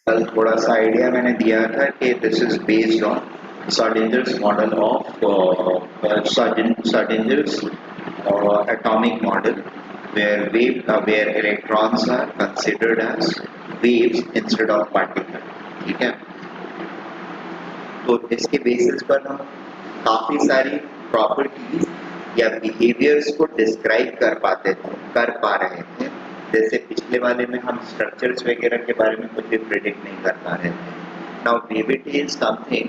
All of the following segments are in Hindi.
कल थोड़ा सा आइडिया मैंने दिया था कि this is based on Schrodinger's model of Schrodinger's atomic model where electrons are considered as waves instead of particles. ठीक है, तो इसके बेसिस पर हम काफी सारी प्रॉपर्टीज या बिहेवियर्स को डिस्क्राइब कर पा रहे थे। जैसे पिछले वाले में हम स्ट्रक्चर्स वगैरह के बारे में कुछ भी प्रिडिक्ट नहीं कर पा रहे थे। नाउ वीवीटी इज समथिंग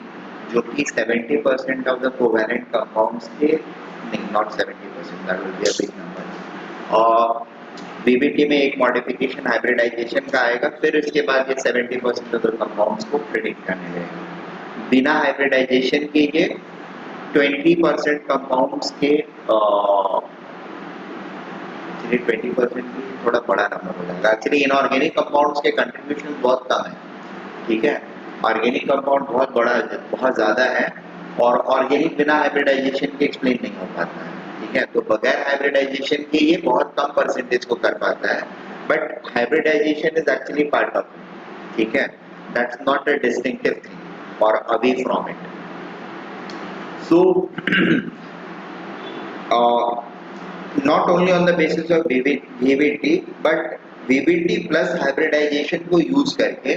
जो कि 70% ऑफ द कोवेलेंट कंपाउंड्स के, नहीं not 70%, that will be a big number, और वीवीटी में एक मॉडिफिकेशन हाइब्रिडाइजेशन का आएगा, फिर इसके बाद ये 70% ऑफ द कंपाउंड्स को प्रिडिक्ट करने लगेगा। बिना हाइब्रिडाइजेशन के ये 20% कंपाउंड्स के 20% की थोड़ा बड़ा नंबर हो जाएगा। एक्चुअली इनऑर्गेनिक कंपाउंड्स के कंट्रीब्यूशन बहुत कम है, ठीक है। ऑर्गेनिक कंपाउंड बहुत ज्यादा है, और ऑर्गेनिक बिना हाइब्रिडाइजेशन के एक्सप्लेन नहीं हो पाता है, ठीक है। तो बगैर हाइब्रिडाइजेशन के ये बहुत कम परसेंटेज को कर पाता है, but hybridization is actually part of it, ठीक है। That's not a distinctive thing और away from it. So not only on the basis of VVT but VVT plus hybridization को use करके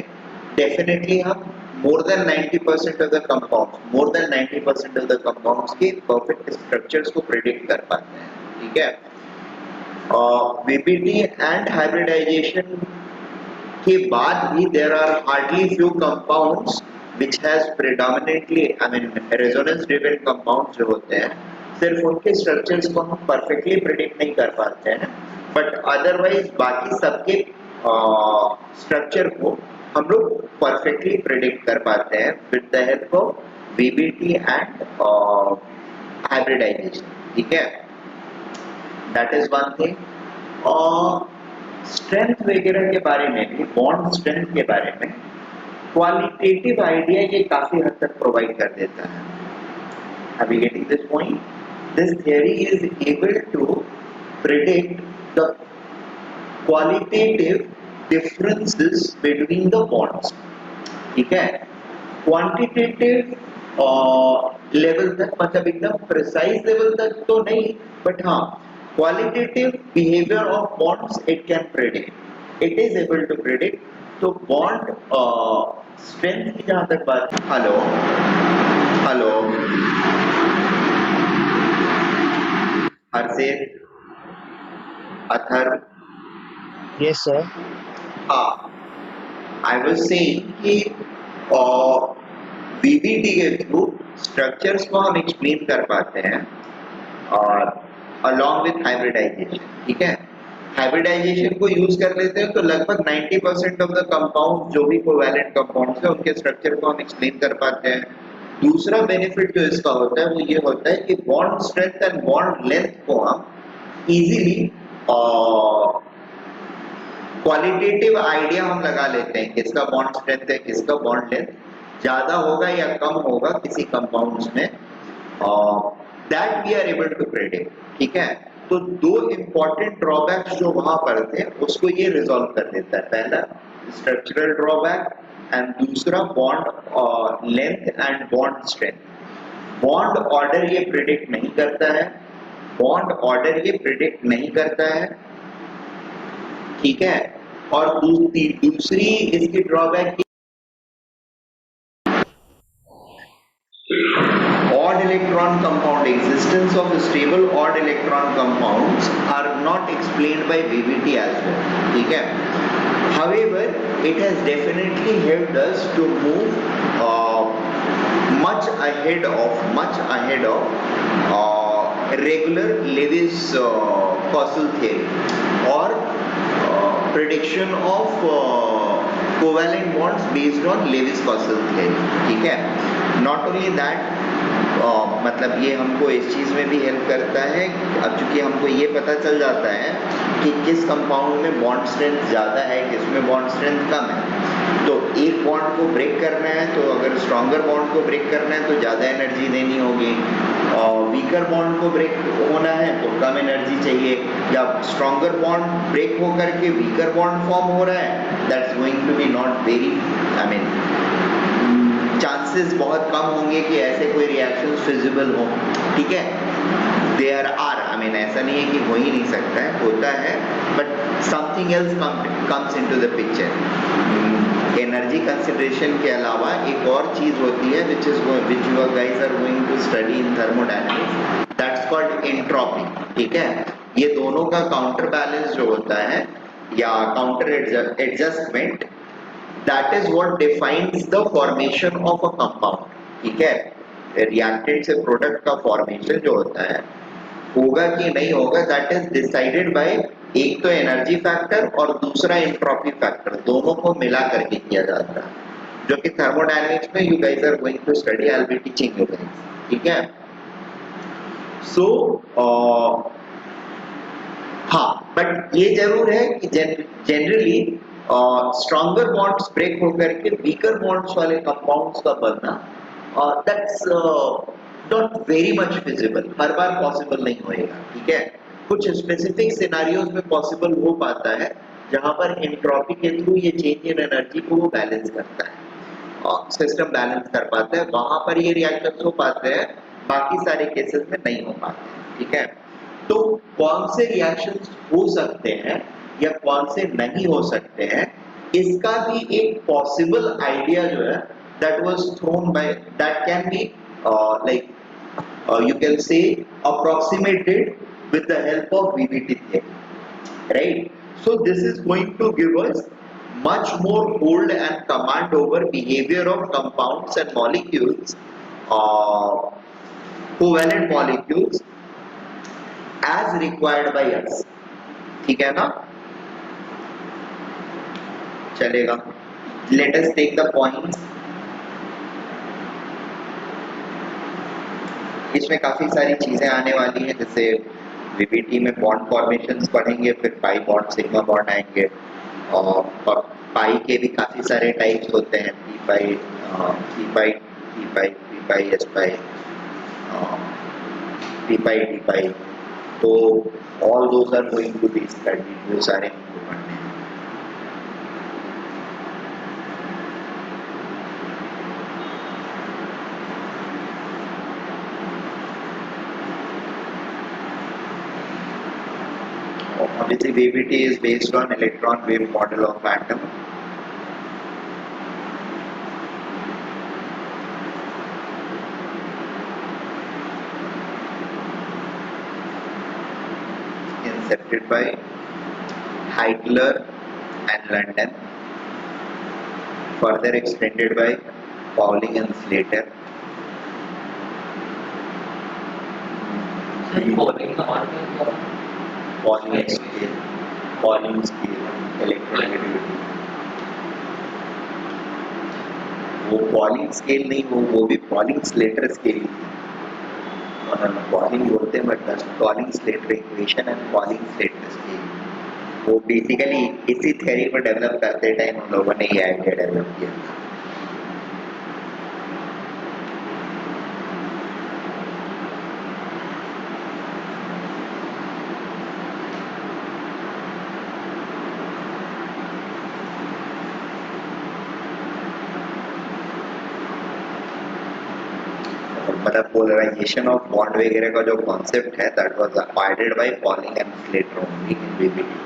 definitely हम more than 90% of the compounds के perfect structures को predict कर पाते हैं, ठीक है। VVT and hybridization के बाद भी there are hardly few compounds which has predominantly, I mean resonance driven compounds जो होते हैं, सिर्फ उनके स्ट्रक्चर्स को हम परफेक्टली प्रिडिक्ट नहीं कर पाते हैं, बट अदरवाइज बाकी सबके स्ट्रक्चर को हम लोग परफेक्टली प्रिडिक्ट कर पाते हैं with the help of VVT and hybridization, ठीक है। That is one thing. Strength वगैरह के बारे में भी, बॉन्ड स्ट्रेंथ के बारे में क्वालिटेटिव आइडिया ये काफी हद तक प्रोवाइड कर देता है। Are we getting this point? This theory is able to predict the qualitative differences between the bonds, ठीक है। क्वांटिटेटिव लेवल तक, मतलब एकदम प्रिसाइज लेवल तक तो नहीं, बट हाँ qualitative behaviour of bonds it can predict, it is able to predict. तो बॉन्ड स्ट्रेंथ की जहां तक बात, hello hello Harshit, Atharva, Yes, sir. हाँ, आई वाज सेइंग कि वीवीटी के थ्रू स्ट्रक्चर्स को हम एक्सप्लेन कर पाते हैं और अलॉन्ग विथ हाइब्रिडाइजेशन, ठीक है। हाइब्रिडाइजेशन को यूज कर लेते हैं तो लगभग 90% ऑफ द कंपाउंड जो भी कोवैलेंट कंपाउंड्स है उनके स्ट्रक्चर को हम एक्सप्लेन कर पाते हैं। दूसरा बेनिफिट जो इसका होता है वो ये होता है कि bond strength and bond length को हम इजीली क्वालिटेटिव आइडिया हम लगा लेते हैं, किसका बॉन्ड स्ट्रेंथ है, किसका बॉन्ड लेंथ ज्यादा होगा या कम होगा किसी कंपाउंड्स में, that we are able to predict, ठीक है। तो दो इंपॉर्टेंट ड्रॉबैक्स जो वहां पर थे उसको ये रिजॉल्व कर देता है। पहला स्ट्रक्चरल ड्रॉबैक एंड दूसरा bond length and bond strength. Bond order ये प्रिडिक्ट नहीं करता है, बॉन्ड ऑर्डर ये प्रिडिक्ट नहीं करता है, ठीक है। और दूसरी इसकी drawback odd electron compound, existence of stable odd electron compounds are not explained by VVT as well, ठीक है। However, it has definitely helped us to move much ahead of regular Lewis causal theory or prediction of covalent bonds based on Lewis causal theory, ठीक है। Not only that, मतलब ये हमको इस चीज में भी हेल्प करता है, अब चूंकि हमको ये पता चल जाता है कि किस कंपाउंड में बॉन्ड स्ट्रेंथ ज्यादा है, किस में बॉन्ड स्ट्रेंथ कम है। तो एक बॉन्ड को ब्रेक करना है, तो अगर स्ट्रॉन्गर बॉन्ड को ब्रेक करना है तो ज्यादा एनर्जी देनी होगी, वीकर बॉन्ड को ब्रेक होना है तो कम एनर्जी चाहिए, या स्ट्रॉन्गर बॉन्ड ब्रेक होकर के वीकर बॉन्ड फॉर्म हो रहा है, that's going to be not very, I mean chances बहुत कम होंगे कि ऐसे कोई रिएक्शन फिजिबल हो, ठीक है। देयर आर, आई मीन ऐसा नहीं है कि हो ही नहीं सकता है, होता है, but something else comes into the picture. Energy consideration के अलावा एक और चीज होती है which you guys are going to study in thermodynamics, that's called entropy, ठीक है। ये दोनों का काउंटर बैलेंस जो होता है या counter adjustment, that is what defines the formation of a compound, ठीक है। रिएक्टेंट से प्रोडक्ट का फॉर्मेशन जो होता है होगा कि नहीं होगा, दैट इज डिसाइडेड बाय एक तो एनर्जी फैक्टर और दूसरा एंट्रोपी फैक्टर, दोनों को मिला करके किया जाता है, जो कि थर्मोडायनेमिक्स में you guys are going to study, I will be teaching you guys, ठीक है। सो हाँ, बट ये जरूर है कि जनरली स्ट्रॉन्गर बॉन्ड्स ब्रेक होकर के वीकर बॉन्ड्स वाले कंपाउंड्स का बनना, that's not very much feasible, her bar possible नहीं होएगा, ठीक है। कुछ स्पेसिफिक सिनारियोज में पॉसिबल हो पाता है जहां पर एंट्रोपी के थ्रू ये चेंज इन एनर्जी को वो बैलेंस करता है और सिस्टम बैलेंस कर पाता है, वहां पर ये रिएक्शंस हो पाते हैं, बाकी सारे केसेस में नहीं हो पाते, ठीक है। तो कौन से रिएक्शंस हो सकते हैं या कौन से नहीं हो सकते हैं, इसका भी एक पॉसिबल आइडिया जो है that was thrown by, that can be like you can say approximated with the help of VBT theory, right? So this is going to give us much more hold and command over behavior of compounds and molecules, covalent molecules as required by us, ठीक है ना, चलेगा। Let us take the points. इसमें काफी सारी चीजें आने वाली हैं, जैसे वीबीटी में बॉन्ड फॉर्मेशंस पढ़ेंगे, फिर पाई बॉन्ड सिग्मा बॉन्ड आएंगे, और पाई के भी काफी सारे टाइप्स होते हैं, p pi, t pi, t pi, p pi, s pi, p pi, t pi, तो all those are going to be studied, वो सारे हमको पढ़ने हैं। Obviously, VBT is based on electron wave model of atom. Incepted by Heitler and London, further extended by Pauling and Slater. Pauling scale, electronegativity. वो Pauling scale नहीं, वो भी Pauling Slater scale ही थी। Pauling बोलते हैं, but Pauling Slater equation and Pauling Slater scale, वो बेसिकली इसी थ्योरी को डेवलप करते टाइम उन लोगों ने ये आइडिया डेवलप किया था। मतलब पोलराइजेशन ऑफ बॉन्ड वगैरह का जो कॉन्सेप्ट है, that was acquired bye polling and Slater only in VBT.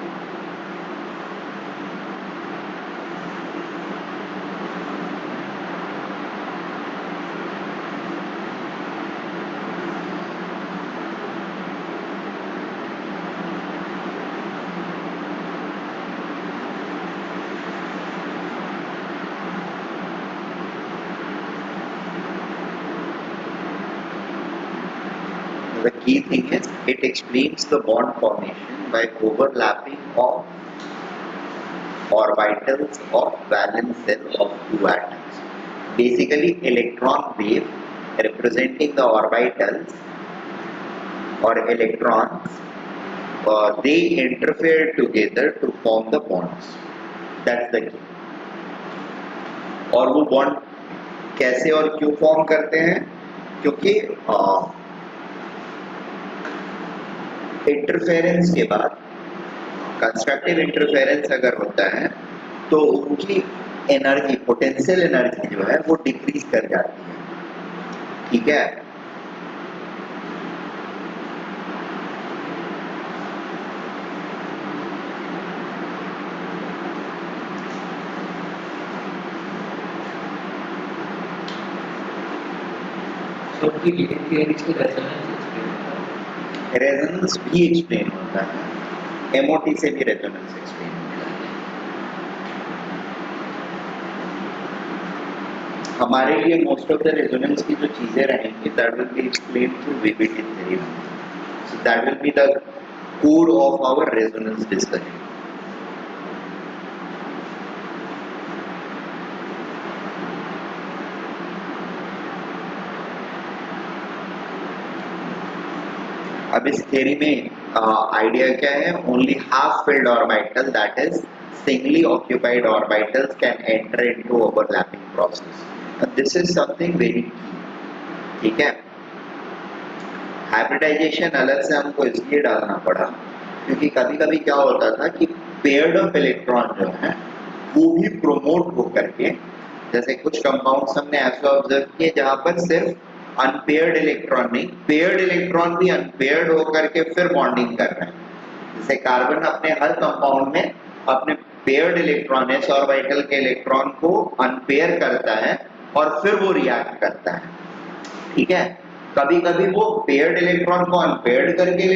The key thing is it explains the bond formation by overlapping of orbitals of valence shell of two atoms. Basically, electron wave representing the orbitals or electrons, they interfere together to form the bonds. That's the key. और वो बॉन्ड कैसे और क्यों फॉर्म करते हैं, क्योंकि इंटरफेरेंस के बाद कंस्ट्रक्टिव इंटरफेरेंस अगर होता है तो उनकी एनर्जी, पोटेंशियल एनर्जी जो है वो डिक्रीज कर जाती है, ठीक है। तो उनकी लीडिंग थियरी से रेजोनेंस भी एक्सप्लेन होता है, एमओटी से भी रेजोनेंस एक्सप्लेन होता है। हमारे लिए मोस्ट ऑफ द रेजोनेंस की जो चीजें रहेंगी that will be explain through VBT theory, so that will be the core of our resonance discussion. अब इस थ्योरी में आइडिया क्या है? Only half filled orbital, that is singly occupied orbitals, can enter into overlapping process. This is something very key, ठीक है। हाइब्रिडाइजेशन अलग से हमको इसलिए डालना पड़ा क्योंकि कभी कभी क्या होता था कि पेयर्ड ऑफ इलेक्ट्रॉन जो है वो भी प्रोमोट होकर के, जैसे कुछ कंपाउंड्स हमने ऐसे ऑब्जर्व किए जहां पर सिर्फ अनपेयर्ड इलेक्ट्रॉन नहीं, पेयर्ड इलेक्ट्रॉन भी अनपेयर्ड होकर के फिर बॉन्डिंग कर रहे हैं। जैसे कार्बन अपने हर कंपाउंड में अपने पेयर्ड इलेक्ट्रॉन, एस ऑर्बिटल के इलेक्ट्रॉन को अनपेयर करता है और फिर वो रिएक्ट करता है, ठीक है। कभी कभी वो पेयर्ड इलेक्ट्रॉन को अनपेयर्ड करके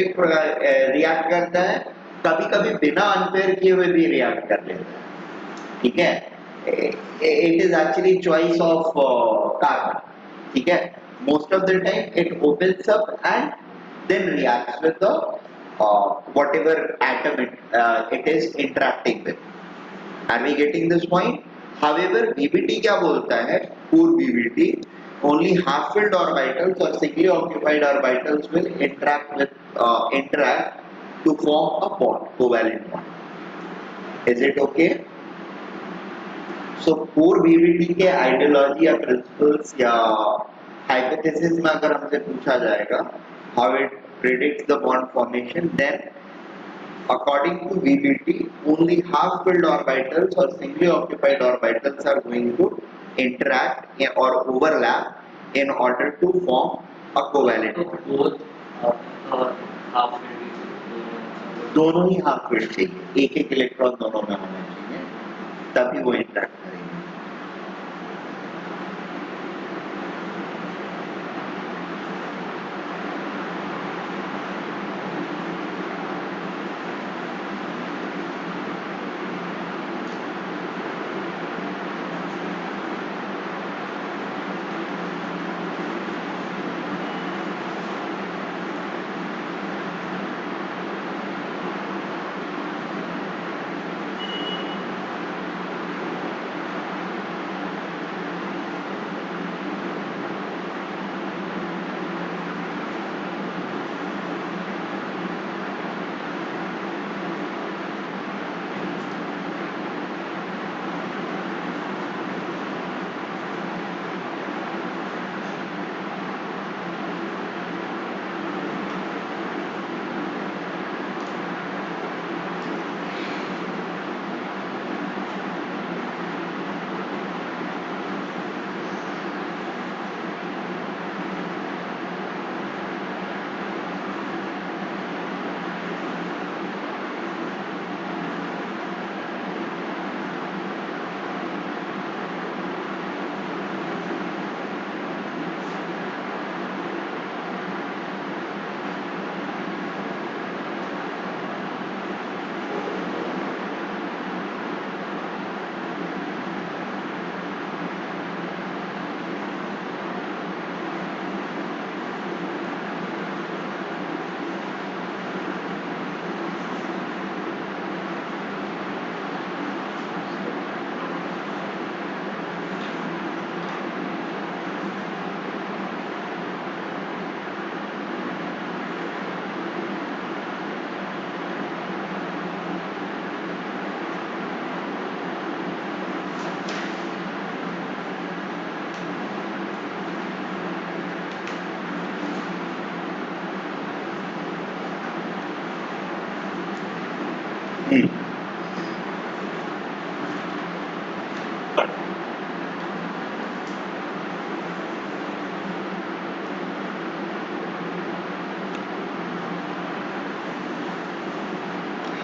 रिएक्ट करता है, कभी कभी बिना अनपेयर किए हुए भी रिएक्ट कर लेता है, ठीक है। It is actually choice of carbon, ठीक है। Most of the time it opens up and then reacts with the whatever atom it is interacting with. Are we getting this point? However, BBT क्या बोलता है? Core BBT, only half-filled orbitals or singly occupied orbitals will interact to form a bond, covalent bond. Is it okay? So core BBT के आइडियोलॉजी या प्रिंसिपल्स या हाइपोथेसिस में अगर हमसे पूछा जाएगा how it predicts the bond formation, then according to BBT only half-filled orbitals or singly occupied orbitals are going to interact or overlap in order to form a covalent bond. दोनों ही हाफ फील्ड चाहिए, एक एक इलेक्ट्रॉन दोनों में होना चाहिए, तभी वो इंटरेक्ट करेंगे।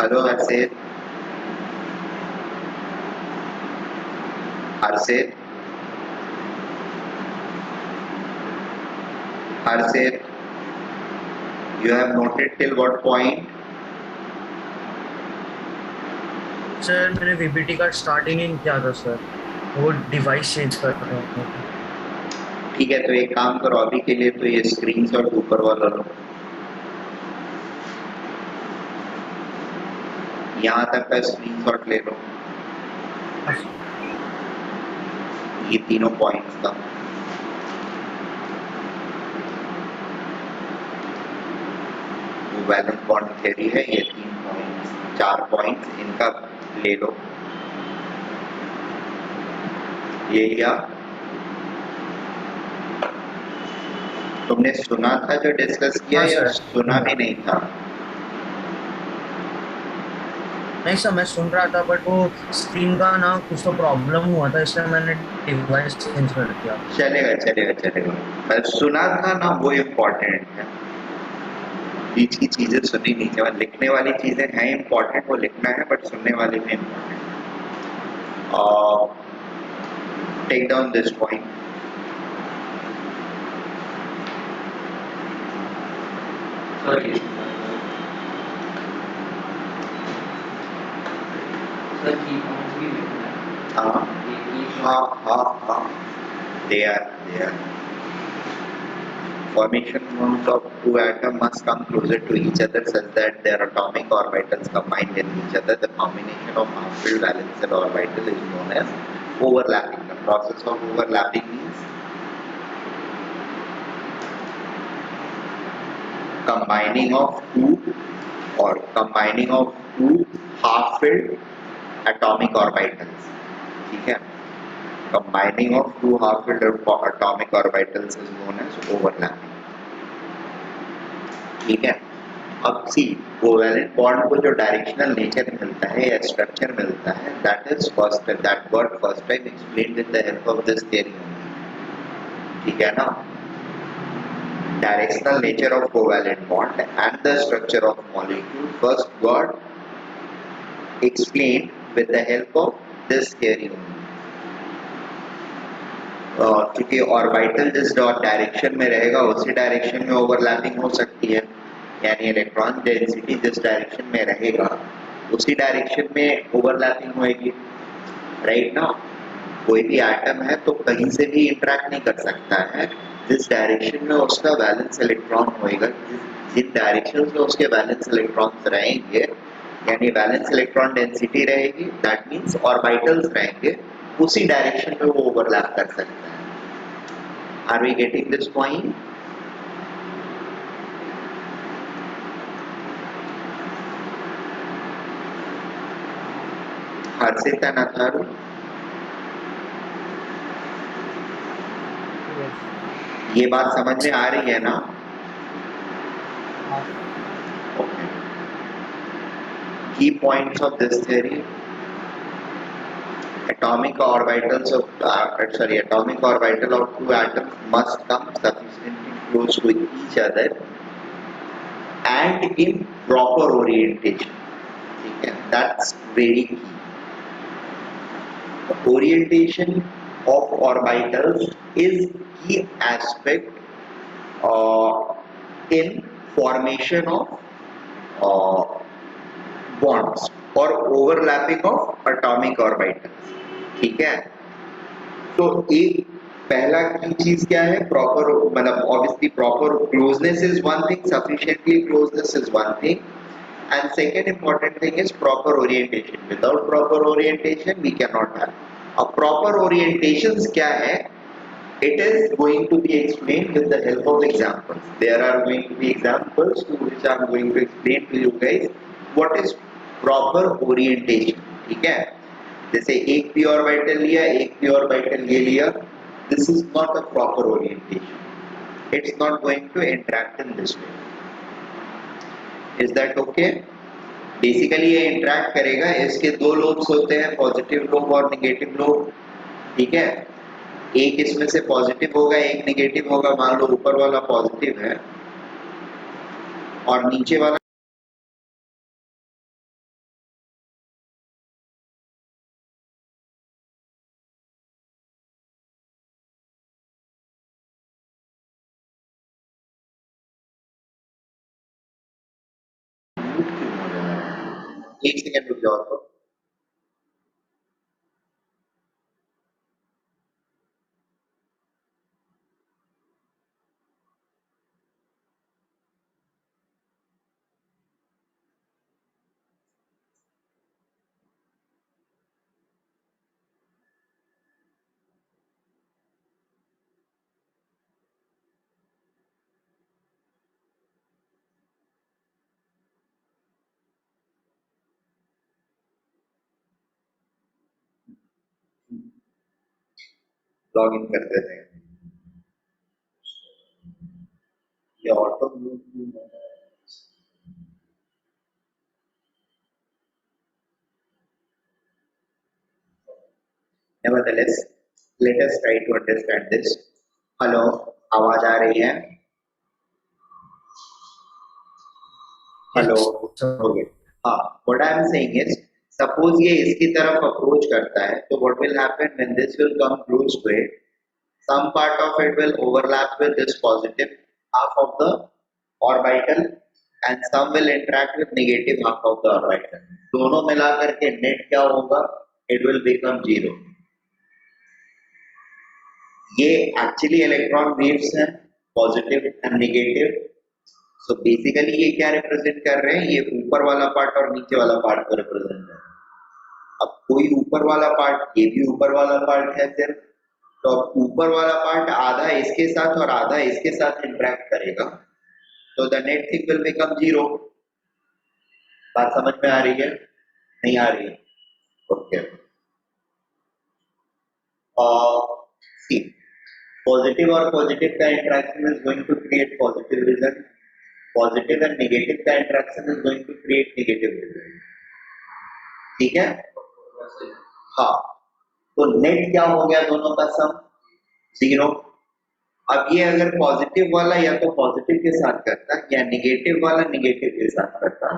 Hello Harshit, Harshit, Harshit, you have noted till what point? Sir मैंने वीबीटी का स्टार्टिंग ही नहीं किया था सर, वो डिवाइस चेंज कर रहा हूँ। ठीक है, तो एक काम करो, अभी के लिए तो ये स्क्रीनशॉट ऊपर वाला लो, यहाँ तक का स्क्रीनशॉट ले लो, ये तीनों पॉइंट्स का। वो वैलेंस बॉन्ड थ्योरी है, ये 3 पॉइंट्स, 4 पॉइंट्स इनका ले लो। ये लिया, तुमने सुना था जो डिस्कस किया, हाँ या सर, सुना भी नहीं था? नहीं सर मैं सुन रहा था, बट वो स्क्रीन का ना कुछ तो प्रॉब्लम हुआ था, इसलिए मैंने डिवाइस चेंज कर दिया। चलेगा चलेगा चलेगा, पर सुना था ना, वो इम्पोर्टेंट है। बीच की चीजें सुनी नहीं चाहिए, लिखने वाली चीजें हैं इम्पोर्टेंट, वो लिखना है, बट सुनने वाली भी important. Take down this point, Sorry. Sir, key points भी लिखना है। हाँ ये key हाँ points- हाँ हाँ, they are formation bonds of two atoms must come closer to each other such that their atomic orbitals combine with each other. The combination of half-filled valence orbital is known as overlapping. The process of overlapping means combining of two half-filled atomic orbitals. ठीक है, combining of two half-filled atomic orbitals is known as overlapping. ठीक है, अब सी कोवैलेंट बॉन्ड को जो डायरेक्शनल नेचर मिलता है या स्ट्रक्चर मिलता है, that word first time explained with the help of this theory. ठीक है ना, directional nature of covalent bond and the structure of molecule first got explained with the help of this theory only. क्योंकि ऑर्बिटल जिस डायरेक्शन में रहेगा उसी डायरेक्शन में ओवरलैपिंग हो सकती है, यानी इलेक्ट्रॉन डेंसिटी जिस डायरेक्शन में रहेगा उसी डायरेक्शन में ओवरलैपिंग होएगी, राइट ना। कोई भी एटम है तो कहीं से भी इंटरेक्ट नहीं कर सकता है, जिस डायरेक्शन में उसका वैलेंस इलेक्ट्रॉन होएगा, जिन डायरेक्शन में उसके वैलेंस इलेक्ट्रॉन्स रहेंगे, यानी वैलेंस इलेक्ट्रॉन डेंसिटी रहेगी, दैट मींस ऑर्बिटल्स रहेंगे, उसी डायरेक्शन में वो ओवरलैप कर सकता है। Are we getting this point? Harshit and Atharva, ये बात समझ में आ रही है ना? ओके, की points of this theory, atomic orbital of two atoms must come sufficiently close to each other and in proper orientation. ठीक है, that's very key. The orientation of orbitals is key aspect in formation of bonds or overlapping of atomic orbitals. ठीक है, तो एक पहला की चीज क्या है, प्रॉपर, मतलब obviously proper closeness is one thing, sufficiently closeness is one thing, and second important thing is proper orientation. Without proper orientation we can not have. अब प्रॉपर ओरिएंटेशन क्या है, it is going to be explained with the help of examples. There are going to be examples to which I am going to explain to you guys what is proper orientation. ठीक है, जैसे एक p ऑर्बिटल लिया, एक p ऑर्बिटल ये लिया, this is not a proper orientation. It's not going to interact in this way. Is that okay? Basically ये इंटरेक्ट करेगा, इसके दो लोब्स होते हैं, पॉजिटिव लोब और नेगेटिव लोब. ठीक है, एक इसमें से पॉजिटिव होगा, एक नेगेटिव होगा. मान लो ऊपर वाला पॉजिटिव है और नीचे वाला एक सेकंड रुक जाओ तो लॉग इन कर देते हैं ये auto nevertheless let us try to understand this hello आवाज आ रही है हेलो ओके हाँ what I am saying is suppose ये इसकी तरफ अप्रोच करता है तो what will happen when this will come close to it some part of it will overlap with this positive half of the orbital and some will interact with negative half of the orbital दोनों मिला करके net क्या होगा it will become zero ये एक्चुअली इलेक्ट्रॉन वेव्स हैं positive and negative so basically ये क्या रिप्रेजेंट कर रहे हैं ये ऊपर वाला पार्ट और नीचे वाला पार्ट को रिप्रेजेंट कर रहे हैं अब कोई ऊपर वाला पार्ट ये भी ऊपर वाला पार्ट है सिर्फ तो अब ऊपर वाला पार्ट आधा इसके साथ और आधा इसके साथ इंटरेक्ट करेगा तो the net thing will become zero बात समझ में आ रही है नहीं आ रही है ओके सी पॉजिटिव और पॉजिटिव का interaction is going to create positive result positive and negative का interaction is going to create negative result ठीक है हाँ तो नेट क्या हो गया दोनों का सम जीरो अब ये अगर पॉजिटिव वाला या तो पॉजिटिव के साथ करता या नेगेटिव वाला नेगेटिव के साथ करता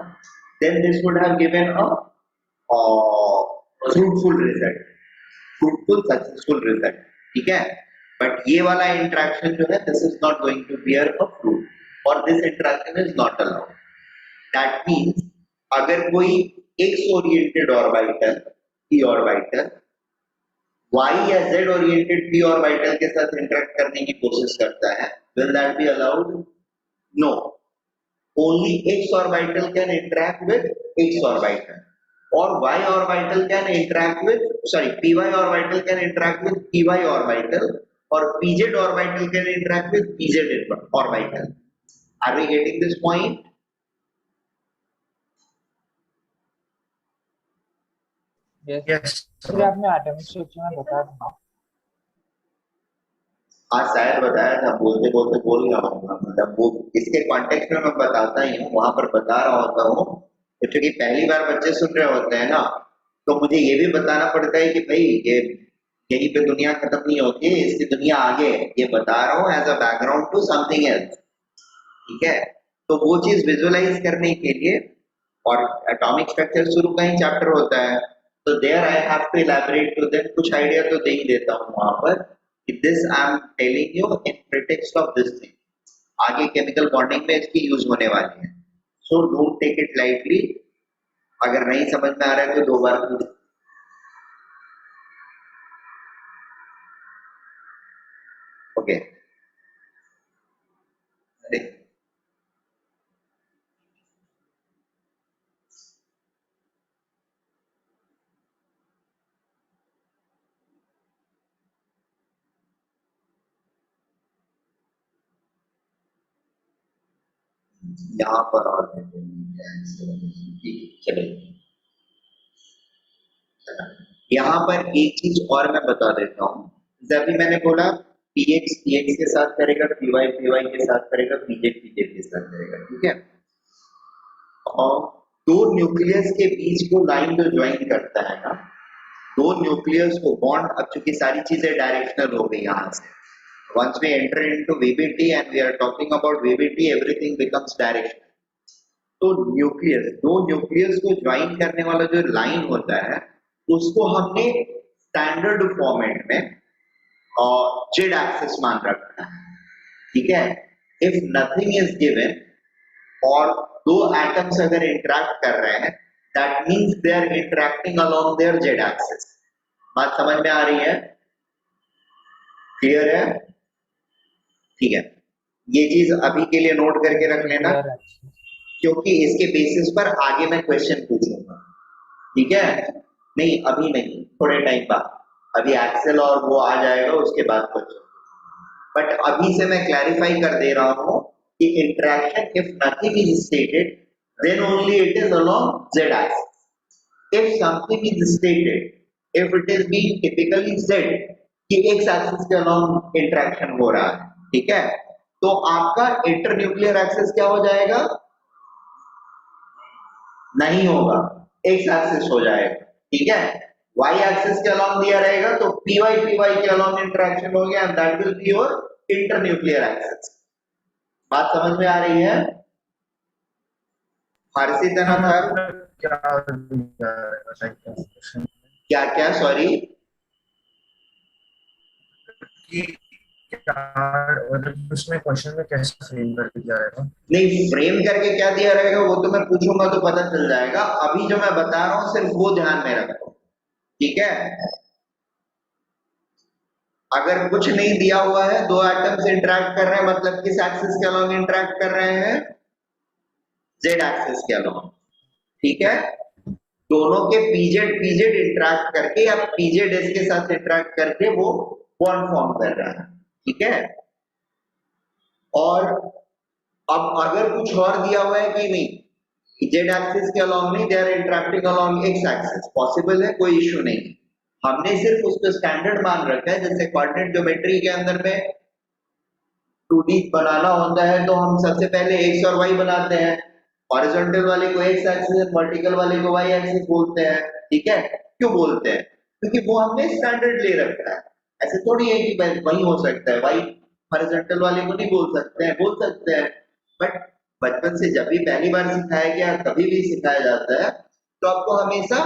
then this would have given a fruitful result fruitful successful result ठीक है बट ये वाला इंटरेक्शन जो है this is not going to bear a fruit और this interaction is not allowed that means अगर कोई X oriented orbital P orbital y या z ओरिएंटेड p ऑर्बिटल के साथ इंटरेक्ट करने की कोशिश करता है will that be allowed no only x orbital can interact with x orbital or y orbital can interact with py orbital can interact with py orbital or pz orbital can interact with pz orbital are we getting this point Yes. फिर आपने एटॉमिक स्ट्रक्चर में बताया था आज शायद बताया था बोलते बोलते बोल रहा हूँ मतलब वो इसके कॉन्टेक्स्ट में मैं बताता ही हूँ वहां पर बता रहा होता हूँ तो क्योंकि पहली बार बच्चे सुन रहे होते हैं ना तो मुझे ये भी बताना पड़ता है कि भाई ये यहीं पे दुनिया खत्म नहीं होती है इसकी दुनिया आगे है ये बता रहा हूँ as a background to something else ठीक है तो वो चीज विजुअलाइज करने के लिए और एटॉमिक स्ट्रक्चर शुरू का ही चैप्टर होता है तो there I have to elaborate to them कुछ आइडिया तो दे ही देता हूँ वहां पर this I am telling you in pretext of this thing आगे केमिकल बॉन्डिंग में इसकी यूज होने वाली है so don't take it lightly अगर नहीं समझ में आ रहा है तो दो बार पूछ ओके यहाँ पर और चलिए यहाँ पर एक चीज और मैं बता देता हूँ जब भी मैंने बोला px px के साथ करेगा py py के साथ करेगा pz pz के साथ करेगा ठीक है और दो न्यूक्लियस के बीच को लाइन जो ज्वाइन करता है ना दो न्यूक्लियस को बॉन्ड अब चूंकि सारी चीजें डायरेक्शनल हो गई यहाँ से once we enter into VBT and we are talking about VBT everything becomes directional तो न्यूक्लियस दो न्यूक्लियस को ज्वाइन करने वाला जो लाइन होता है उसको हमने स्टैंडर्ड फॉर्मेट में जेड एक्सिस मान रखना है ठीक है इफ नथिंग इज गिवन और दो एटम्स अगर इंटरेक्ट कर रहे हैं that means they are interacting along their z axis. बात समझ में आ रही है? क्लियर है? ठीक है, ये चीज अभी के लिए नोट करके रख लेना, clear axis. क्योंकि इसके बेसिस पर आगे मैं क्वेश्चन पूछूंगा। ठीक है? नहीं अभी नहीं, थोड़े टाइम बाद, अभी एक्सेल और वो आ जाएगा उसके बाद क्वेश्चन। बट अभी से मैं क्लैरिफाई कर दे रहा हूं कि interaction if nothing is stated then only it is along z axis. If something is stated, if it is being typically z कि एक्स एक्सिस के अलोंग इंटरेक्शन हो रहा है, ठीक है, तो आपका इंटरन्यूक्लियर एक्सिस क्या हो जाएगा? नहीं होगा, एक्स एक्सिस हो जाएगा। ठीक है, y एक्सिस के अलोंग दिया रहेगा तो py के अलोंग इंटरेक्शन हो गया, and that will be your internuclear axis. बात समझ में आ रही है? फारसी तना था क्या क्या, सॉरी, मतलब उसमें क्वेश्चन में कैसे फ्रेम करके दिया रहेगा? नहीं फ्रेम करके क्या दिया रहेगा वो तो मैं पूछूंगा तो पता चल जाएगा, अभी जो मैं बता रहा हूं सिर्फ वो ध्यान में रखो। ठीक है, अगर कुछ नहीं दिया हुआ है, दो एटम्स इंटरेक्ट कर रहे हैं, मतलब किस एक्सिस के अलोंग इंटरेक्ट कर रहे हैं? जेड एक्सिस के अलोंग। ठीक है, दोनों के पीजेड इंटरेक्ट करके या पीजेड एस के साथ इंटरेक्ट करके वो बॉन्ड फॉर्म कर रहा है। ठीक है, और अब अगर कुछ और दिया हुआ है कि नहीं जेड एक्सिस के अलोंग नहीं, they are interacting along x axis, possible है, कोई इश्यू नहीं। हमने सिर्फ उसको स्टैंडर्ड मान रखा है, जैसे कोऑर्डिनेट ज्योमेट्री के अंदर में 2D बनाना होता है तो हम सबसे पहले x और y बनाते हैं, हॉरिजॉन्टल वाले को x एक्सिस, वर्टिकल वाले को y एक्सिस बोलते हैं। ठीक है, क्यों बोलते हैं? क्योंकि वो हमने स्टैंडर्ड ले रखा है। ऐसे थोड़ी है कि वही हो सकता है, y हॉरिजॉन्टल वाले को नहीं बोल सकते हैं, बोल सकते हैं, बट बचपन से जब भी पहली बार सिखाया गया, कभी भी सिखाया जाता है, तो आपको हमेशा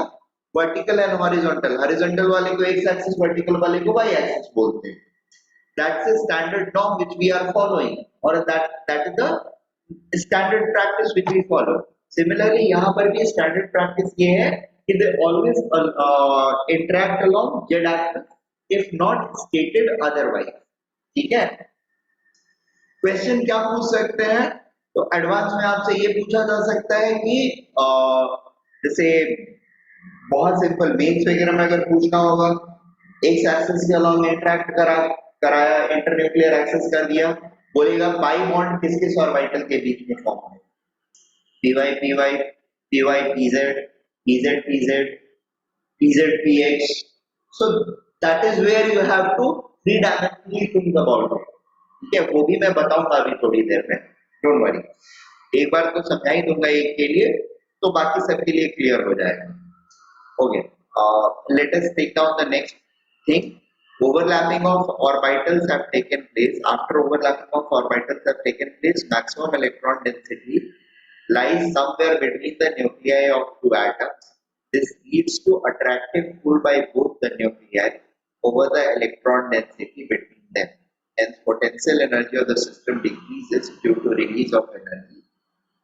वर्टिकल एंड हॉरिजॉन्टल, हॉरिजॉन्टल वाले को x एक्सिस, वर्टिकल वाले को y एक्सिस बोलते हैं। That's a standard norm which we are following, or that is the standard practice which we follow. Similarly, यहाँ पर भी standard practice ये है कि they always interact along z axis if not stated otherwise. ठीक है, क्वेश्चन क्या पूछ सकते हैं? तो एडवांस में आपसे ये पूछा जा सकता है कि जैसे बहुत सिंपल मेंस वगैरह में अगर पूछना होगा, एक्स एक्सिस के अलोंग इंटरेक्ट कराया, इंटरन्यूक्लियर एक्सिस कर दिया, बोलेगा पाई बॉन्ड किस किस ऑर्बिटल के बीच में फॉर्म है? py pz, pz pz, pz px. So that is where you have to three-dimensionally think about it. ठीक है, वो भी मैं बताऊंगा अभी थोड़ी देर में, डोंट वरी। एक बार तो समझा ही दूंगा एक के लिए, तो बाकी सबके लिए क्लियर हो जाएगा। Okay, let us take down the next thing. Overlapping of orbitals have taken place. After overlapping of orbitals have taken place, maximum electron density lies somewhere between the nuclei of two atoms. This leads to attractive pull by both the nuclei over the electron density between them. Hence, potential energy of the system decreases due to release of energy.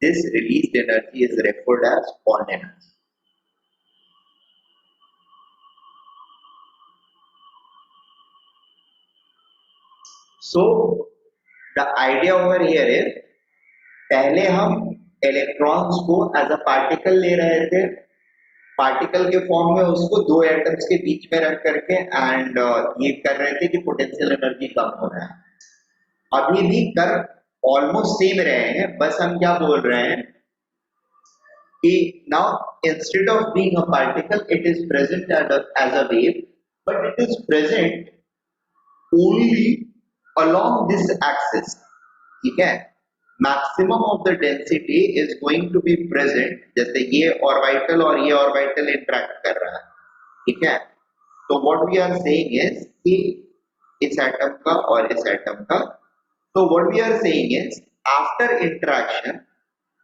This released energy is referred as bond energy. So the idea over here is, पहले हम इलेक्ट्रॉन्स को एज अ पार्टिकल ले रहे थे, पार्टिकल के फॉर्म में उसको दो एटम्स के बीच में रख करके एंड ये कर रहे थे कि पोटेंशियल एनर्जी कम हो रहा है। अभी भी कर ऑलमोस्ट सेम रहे हैं, बस हम क्या बोल रहे हैं कि now instead of being a particle it is present as a wave, but it is present only along this axis. ठीक है, maximum of the density is going to be present, जैसे ये ऑर्बिटल और ये ऑर्बिटल इंटरेक्ट कर रहा है। ठीक है, तो what we are saying is कि इस एटम का और इस एटम का, तो what we are saying is after interaction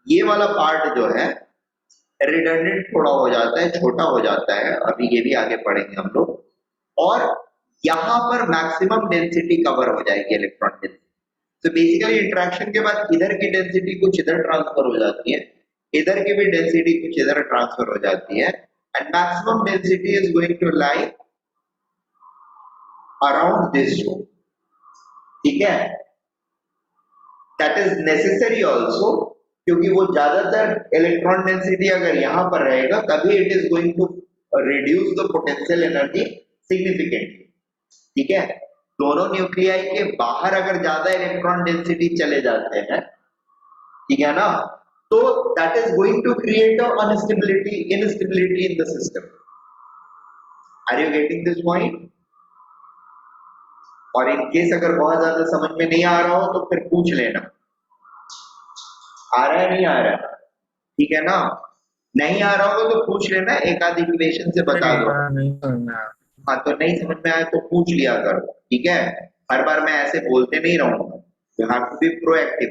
ये वाला पार्ट जो है रिडंडेंट थोड़ा हो जाता है, छोटा हो जाता है, अभी ये भी आगे पढ़ेंगे हम लोग, और यहां पर मैक्सिमम डेंसिटी कवर हो जाएगी इलेक्ट्रॉन डेंसिटी। तो बेसिकली इंटरेक्शन के बाद इधर की डेंसिटी कुछ इधर ट्रांसफर हो जाती है, इधर की भी डेंसिटी कुछ इधर ट्रांसफर हो जाती है and maximum density is going to lie around this zone, ठीक है। दैट इज नेसेसरी ऑल्सो, क्योंकि वो ज्यादातर इलेक्ट्रॉन डेंसिटी अगर यहां पर रहेगा तभी it is going to reduce the potential energy significantly, ठीक है। दोनों न्यूक्लियाई के बाहर अगर ज्यादा इलेक्ट्रॉन डेंसिटी चले जाते हैं, ठीक है ना, तो that is going to create a unstability instability in the system. Are you getting this point? और इन केस अगर बहुत ज्यादा समझ में नहीं आ रहा हो तो फिर पूछ लेना, आ रहा है नहीं आ रहा है, ठीक है ना। नहीं आ रहा होगा तो पूछ लेना, एक आध इक्वेशन से बता दो। नहीं करना। हाँ, तो नहीं समझ में आया तो पूछ लिया करो, ठीक है। हर बार मैं ऐसे बोलते नहीं रहूंगा, you have to be proactive.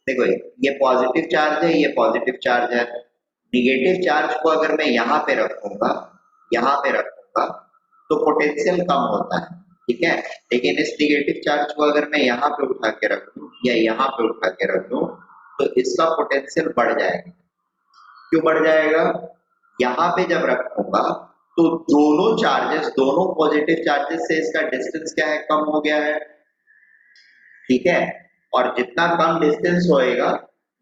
देखो ये पॉजिटिव चार्ज है, ये पॉजिटिव चार्ज है, निगेटिव चार्ज को अगर मैं यहाँ पे रखूंगा, यहाँ पे रखूंगा तो पोटेंशियल कम होता है, ठीक है। लेकिन इस निगेटिव चार्ज को अगर मैं यहाँ पे उठा के रख दूं या यहाँ पे उठा के रख दूं तो इसका पोटेंशियल बढ़ जाएगा। क्यों बढ़ जाएगा? यहाँ पे जब रखूंगा तो दोनों चार्जेस, दोनों पॉजिटिव चार्जेस से इसका डिस्टेंस क्या है, कम हो गया है, ठीक है। और जितना कम डिस्टेंस होएगा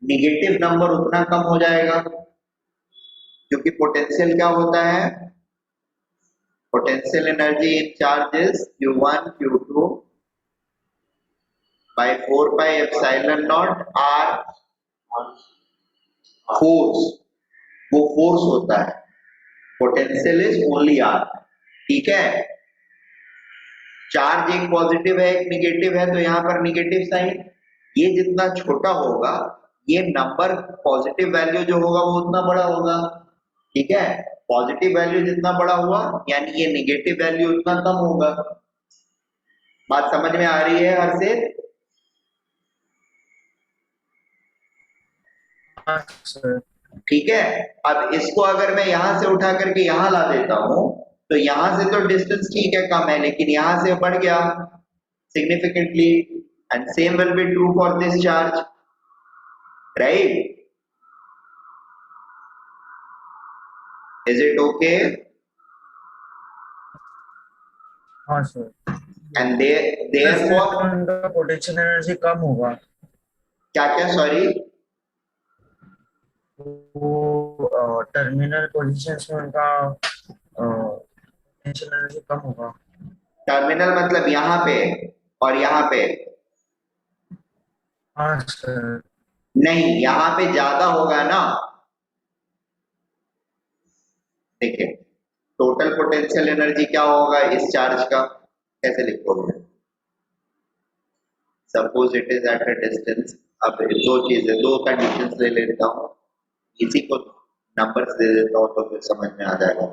निगेटिव नंबर उतना कम हो जाएगा, क्योंकि पोटेंशियल क्या होता है, potential energy in charge is q1 q2 by 4 pi epsilon naught r force, वो फोर्स होता है, पोटेंशियल इज ओनली r, ठीक है। चार्ज एक पॉजिटिव है एक निगेटिव है, तो यहाँ पर निगेटिव साइन, ये जितना छोटा होगा ये नंबर पॉजिटिव वैल्यू जो होगा वो उतना बड़ा होगा, ठीक है। पॉजिटिव वैल्यू जितना बड़ा हुआ यानी ये निगेटिव वैल्यू उतना कम होगा। बात समझ में आ रही है हर से? हाँ सर। ठीक है। अब इसको अगर मैं यहां से उठा करके यहां ला देता हूं तो यहां से तो डिस्टेंस ठीक है कम है, लेकिन यहां से बढ़ गया significantly, and same will be true for this charge, right? Is it okay? हाँ सर। And therefore उनका पोटेंशियल एनर्जी कम होगा। क्या क्या, सॉरी? वो टर्मिनल पोजीशंस में उनका पोटेंशियल एनर्जी कम होगा। टर्मिनल मतलब यहाँ पे और यहाँ पे? हाँ सर। नहीं, यहाँ पे ज्यादा होगा ना। देखिए टोटल पोटेंशियल एनर्जी क्या होगा इस चार्ज का, कैसे लिखोगे? Suppose it is at a distance, अब दो चीजें, दो कंडीशंस ले लेता हूँ, इसी को नंबर्स दे देता हूँ तो फिर समझ में आ जाएगा।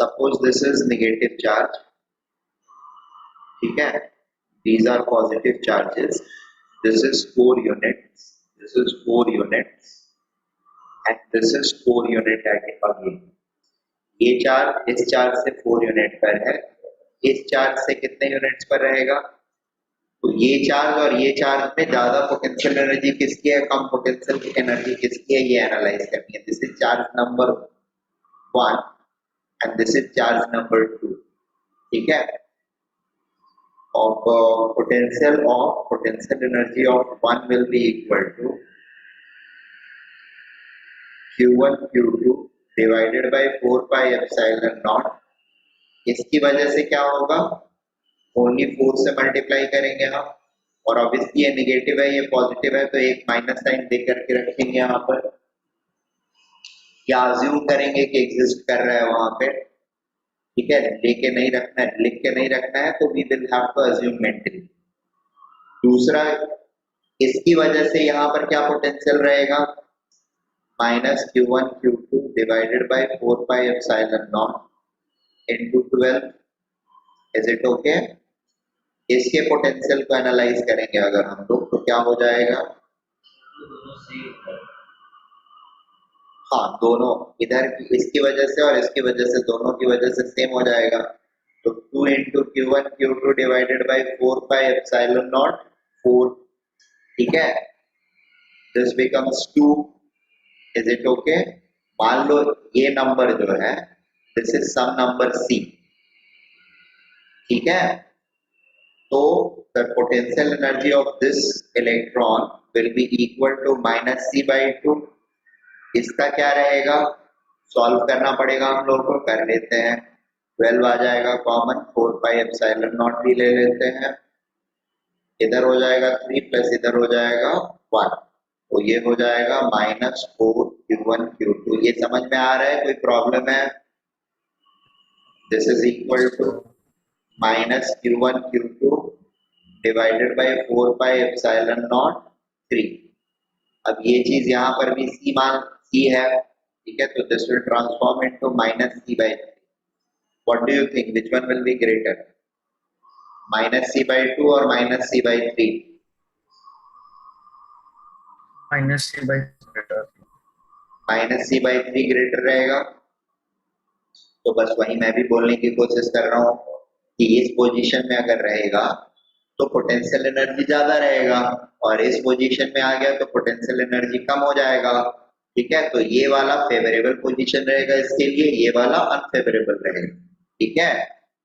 Suppose this is negative charge, ठीक है, these are positive charges, this is 4 units, this is 4 units and this is 4 unit again। ये चार्ज इस चार्ज से 4 यूनिट पर है, इस चार्ज से कितने यूनिट्स पर रहेगा? तो ये चार्ज और ये चार्ज में ज्यादा पोटेंशियल एनर्जी किसकी है, कम पोटेंशियल एनर्जी किसकी है, ये एनालाइज करनी है। This is charge number 1 and this is charge number 2, ठीक है। of potential energy of one will be equal to q1 q2 divided by 4 pi epsilon naught। इसकी वजह से क्या होगा, ओनली 4 से मल्टीप्लाई करेंगे हम, और ऑब्वियसली ये निगेटिव है ये पॉजिटिव है तो एक माइनस साइन दे करके रखेंगे यहाँ पर, या अज्यूम करेंगे कि एग्जिस्ट कर रहा है वहां पे, ठीक है। लेके नहीं रखना है, लिख के नहीं रखना है, तो we will have to assume mentally. दूसरा, इसकी वजह से यहाँ पर क्या पोटेंशियल रहेगा, minus q1 q2 divided by 4 pi epsilon naught into 12। Is it okay? इसके पोटेंशियल को एनालाइज करेंगे अगर हम लोग तो क्या हो जाएगा, हाँ दोनों इधर की इसकी वजह से और इसकी वजह से दोनों की वजह से सेम हो जाएगा, तो 2 into q1 q2 divided by 4 pi epsilon not 4, ठीक है। this becomes 2. Is it okay? मान लो ये नंबर जो है this is some number c, ठीक है? तो the potential energy of this electron will be equal to minus c by 2. इसका क्या रहेगा? सॉल्व करना पड़ेगा, हम लोग को कर लेते हैं। 12 आ जाएगा कॉमन, 4 पाई एप्सिलॉन नॉट भी ले लेते हैं, इधर हो जाएगा 3 प्लस इधर हो जाएगा 1, तो ये हो जाएगा माइनस 4 Q1 Q2। ये समझ में आ रहा है? कोई प्रॉब्लम है? This is equal to minus Q1 Q2 divided by 4 pi epsilon naught 3। अब ये चीज यहाँ पर भी c मान c है, ठीक है? तो this will transform into minus c by 3। What do you think, which one will be greater, minus c by 2 और minus c by 3? Minus c by greater. Minus c by 3 greater रहेगा। तो बस वही मैं भी बोलने की कोशिश कर रहा हूँ कि इस पोजीशन में अगर रहेगा तो पोटेंशियल एनर्जी ज्यादा रहेगा, और इस पोजीशन में आ गया तो पोटेंशियल एनर्जी कम हो जाएगा, ठीक है? तो ये वाला फेवरेबल पोजीशन रहेगा इसके लिए, ये वाला अनफेवरेबल रहेगा, ठीक है?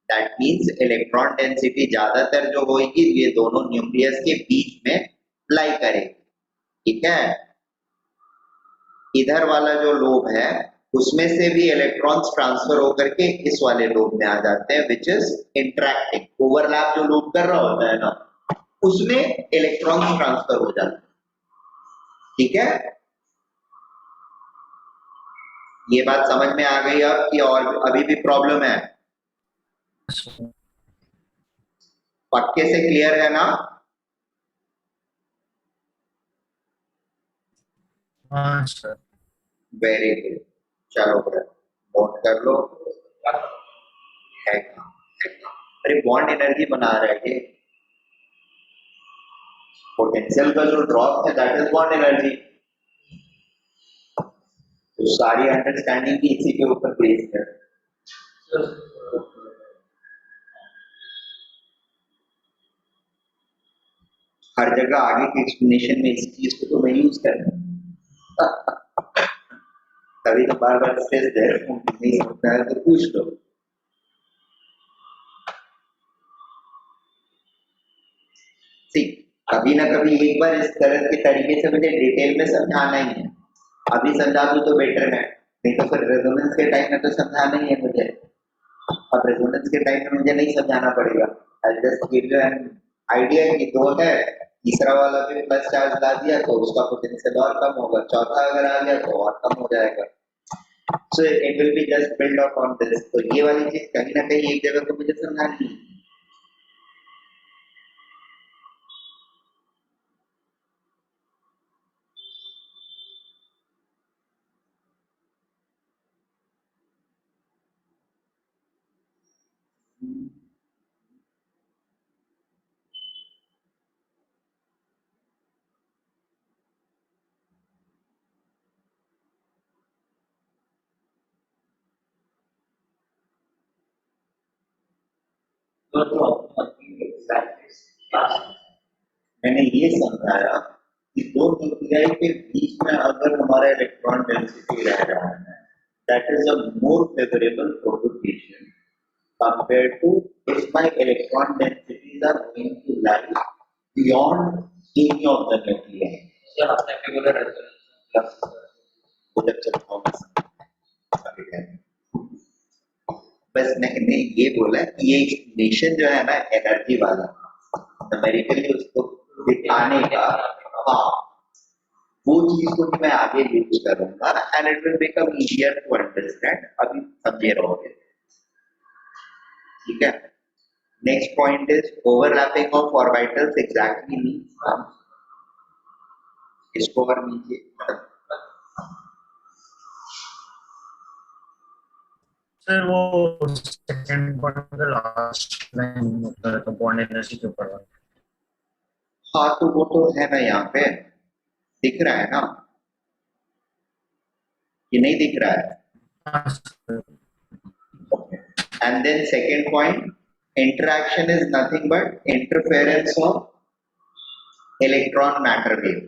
दैट मींस इलेक्ट्रॉन डेंसिटी ज्यादातर जो होगी ये दोनों न्यूक्लियस के बीच में लाई करेगी, ठीक है? इधर वाला जो लोब है उसमें से भी इलेक्ट्रॉन्स ट्रांसफर होकर के इस वाले लोब में आ जाते हैं, विच इज इंटरैक्टिंग। ओवरलैप जो लोब कर रहा होता है ना, उसमें इलेक्ट्रॉन्स ट्रांसफर हो जाते हैं, ठीक है? ये बात समझ में आ गई अब कि और अभी भी प्रॉब्लम है? पक्के से क्लियर है ना? हाँ सर। वेरी गुड, चलो फिर नोट कर लो। है काम, है काम। अरे बॉन्ड एनर्जी बना रहा है ये, पोटेंशियल का जो ड्रॉप है दैट इज बॉन्ड एनर्जी। तो सारी अंडरस्टैंडिंग भी इसी के ऊपर बेस्ड है। हर जगह आगे के एक्सप्लेनेशन में इस चीज को तो नहीं यूज करना। तभी तो बार बार स्ट्रेस दे रहा हूं, नहीं समझता है तो पूछ लो। कभी ना कभी एक बार इस तरह के तरीके से मुझे डिटेल में समझाना ही है। अभी समझा दूं तो बेटर है, नहीं तो फिर रेजोनेंस के टाइम में तो समझाना ही है मुझे। अब रेजोनेंस के टाइम में मुझे नहीं समझाना पड़ेगा। I just give you an idea कि दो है, तीसरा वाला भी प्लस चार्ज ला दिया तो उसका पोटेंशियल और कम होगा, चौथा अगर आ गया तो और कम हो जाएगा। So it will be just build up on this. तो ये वाली चीज कहीं ना कहीं एक जगह तो मुझे समझानी है। मैंने ये समझाया कि दो न्यूक्लियाई के बीच में अगर हमारा इलेक्ट्रॉन डेंसिटी रह रहा है, that is a more favourable propagation compared to if my electron densities are going to lie beyond any of the nuclei. बस मैंने ये बोला कि ये एक्सप्लेनेशन जो है ना एनर्जी वाला, न्यूमेरिकली उसको दिखाने का, हाँ वो चीज को मैं आगे यूज करूंगा and it will become easier to understand. अभी समझे रहोगे, ठीक है? Next point is overlapping of orbitals exactly means, इसको और नीचे सर वो सेकंड पॉइंट का लास्ट लाइन होता है तो बॉन्ड एनर्जी के ऊपर। हाँ तो वो तो है ना, यहाँ पे दिख रहा है ना कि नहीं दिख रहा है? And then second point, interaction is nothing but interference of electron matter wave.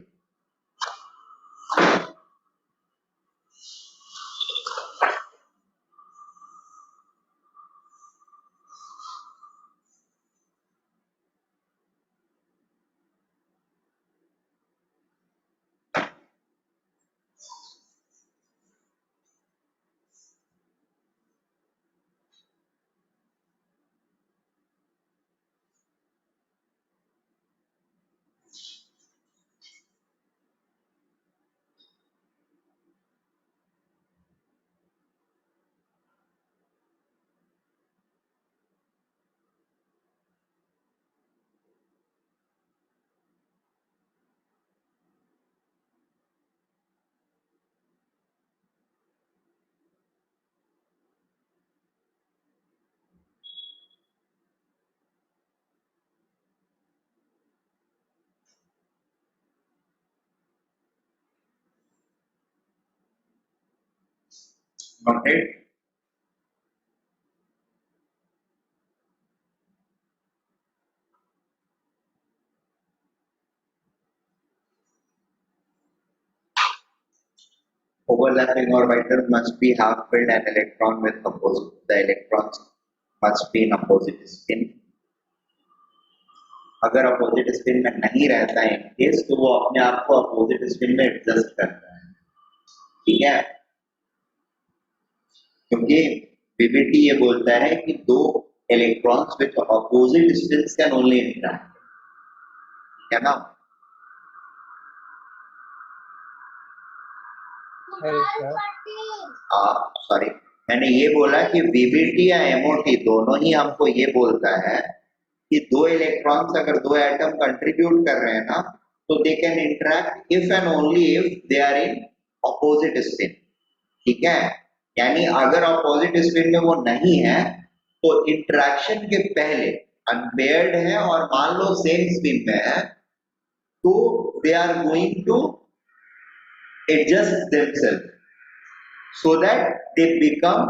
Noted? Overlapping orbital must be half filled and electron with opposite. The electrons must be in opposite spin. अगर अपोजिट स्पिन में नहीं रहता है केस तो वो अपने आप को अपोजिट स्पिन में एडजस्ट करता है, ठीक है, क्योंकि बीबीटी ये बोलता है कि दो electrons with opposite spins can only interact, है ना। सॉरी, मैंने ये बोला कि बीबीटी या एमओटी दोनों ही हमको ये बोलता है कि दो इलेक्ट्रॉन्स अगर दो एटम कंट्रीब्यूट कर रहे हैं ना तो they can interact if and only if they are in opposite spin, ठीक है। यानी अगर ऑपोजिट स्पिन में वो नहीं है तो इंटरैक्शन के पहले अनपेयर्ड है और मान लो सेम स्पिन में है तो they are going to adjust themselves so that they become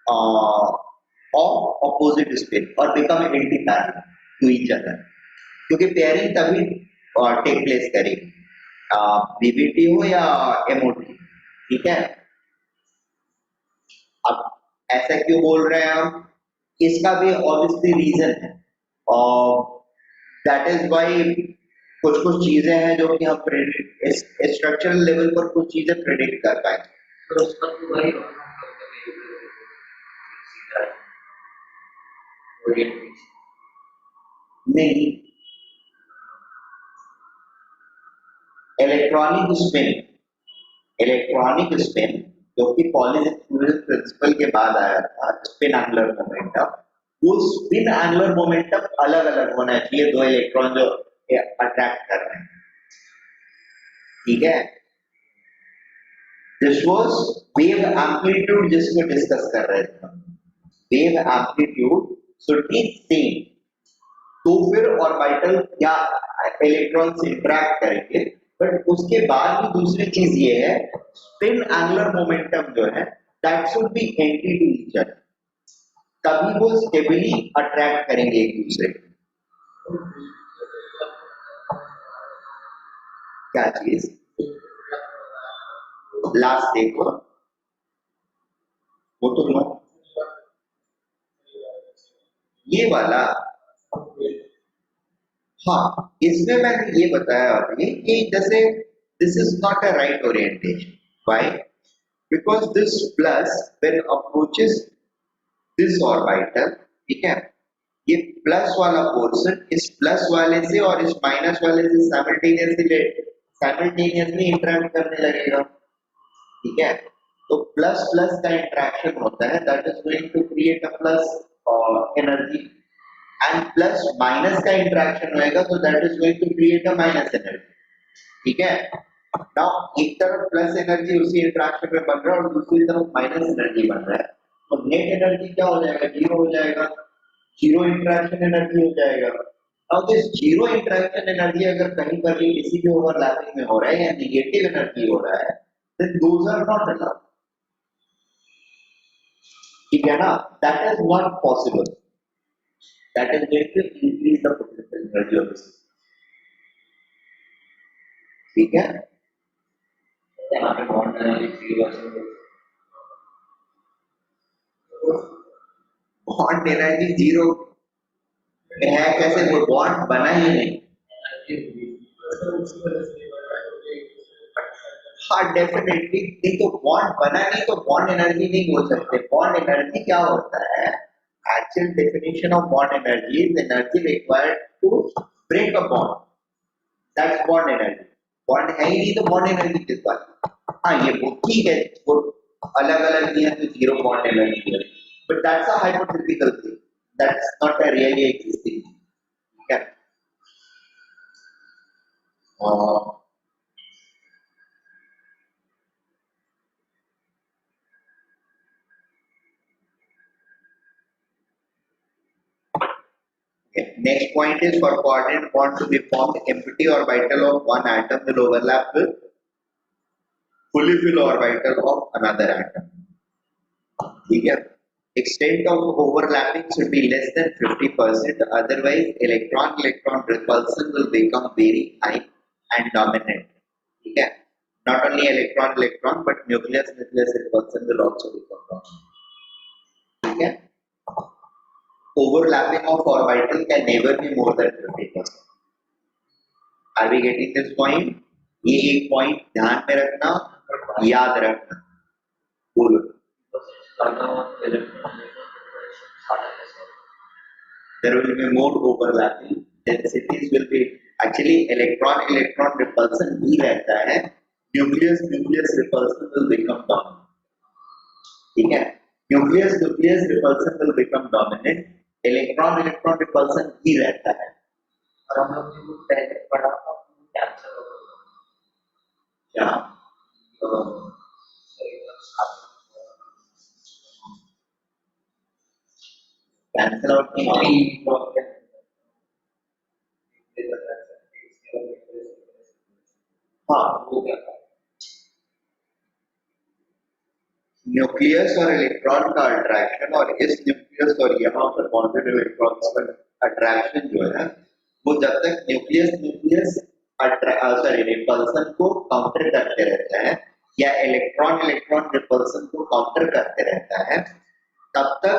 of opposite spin or become anti-parallel to each other, क्योंकि पेयरिंग तभी टेक प्लेस करेगी बीबीटी हो या एमओटी, ठीक है। अब ऐसा क्यों बोल रहे हैं हम, इसका भी ऑब्वियसली रीजन है और दैट इज व्हाई कुछ कुछ चीजें हैं जो कि हम स्ट्रक्चरल लेवल पर कुछ चीजें प्रेडिक्ट कर पाए। तो उसका तो वही होगा नहीं, इलेक्ट्रॉनिक स्पिन जो कि पॉलीज प्रिंसिपल के बाद आया था, स्पिन एंगुलर मोमेंटम, वो स्पिन एंगुलर मोमेंटम अलग अलग होना चाहिए दो इलेक्ट्रॉन जो अट्रैक्ट कर रहे हैं, ठीक है। This was wave amplitude जिसको डिस्कस कर रहे थे, wave amplitude should be same, तो फिर ऑर्बिटल या इलेक्ट्रॉन से इंटरैक्ट करेंगे, बट उसके बाद भी दूसरी चीज ये है स्पिन एंगुलर मोमेंटम जो है that should be anti to each other, तभी वो स्टेबली अट्रैक्ट करेंगे एक दूसरे को। क्या चीज लास्ट देखो वो तो ये वाला, हाँ इसमें मैंने ये बताया अभी कि जैसे this is not a right orientation, why, because this plus when approaches this orbital, ठीक है, ये प्लस वाला पोर्शन इस प्लस वाले से और इस माइनस वाले से साइमल्टेनियसली इंटरैक्ट करने लगेगा, ठीक है। तो प्लस प्लस का इंटरेक्शन होता है, that is going to create a plus energy, and plus minus का इंटरेक्शन होएगा तो that is going to create a minus energy, ठीक है। नाउ एक तरफ प्लस एनर्जी उसी इंटरेक्शन में बन रहा है और दूसरी तरफ माइनस एनर्जी बन रहा है, तो नेट एनर्जी क्या हो जाएगा, जीरो हो जाएगा, जीरो इंटरेक्शन एनर्जी हो जाएगा। अब दिस जीरो इंटरेक्शन एनर्जी अगर कहीं पर भी किसी भी ओवरलैपिंग में हो रहा है या नेगेटिव एनर्जी हो रहा है, then those are not allowed, ठीक है ना, that is not possible, that is going to increase the potential energy of the system, ठीक है। यहाँ पे bond energy 3% bond energy zero है, कैसे, वो बॉन्ड बना ही नहीं। हाँ डेफिनेटली, नहीं तो बॉन्ड बना नहीं तो बॉन्ड एनर्जी नहीं बोल सकते। बॉन्ड एनर्जी क्या होता है, actual definition of bond energy is energy required to break a bond, that's bond energy. Bond है ही नहीं तो बॉन्ड एनर्जी किस बात की। हाँ ये वो ठीक है, वो अलग अलग नहीं है तो जीरो बॉन्ड एनर्जी है, but that's a hypothetical thing, that's not a really existing, ठीक है। Okay. Next point is for coordinate bond to be formed, empty orbital of one atom will overlap with fully filled orbital of another atom. ठीक है, extent of overlapping should be less than 50%, otherwise electron repulsion will become very high and dominant. ठीक है, not only electron but nucleus repulsion will also become dominant. ठीक है, overlapping of orbital can never be more than 50%. Are we getting this point? ये एक पॉइंट ध्यान में रखना, याद रखना. बोलो. There will be more overlapping. Densities will be actually electron repulsion ही रहता है. Nucleus repulsion will become dominant. ठीक है? Nucleus repulsion will become dominant. Electron repulsion ही रहता है. और हम लोग जो पहले पढ़ा था कैंसर क्या? कैंसल आउट नहीं होगा. हाँ, वो क्या न्यूक्लियस और इलेक्ट्रॉन का अट्रैक्शन और इस न्यूक्लियस और यहाँ पर बॉन्डेड इलेक्ट्रॉन्स का अट्रैक्शन जो है वो जब तक न्यूक्लियस रिपल्सन को काउंटर करते रहता है या इलेक्ट्रॉन रिपल्सन को काउंटर करते रहता है तब तक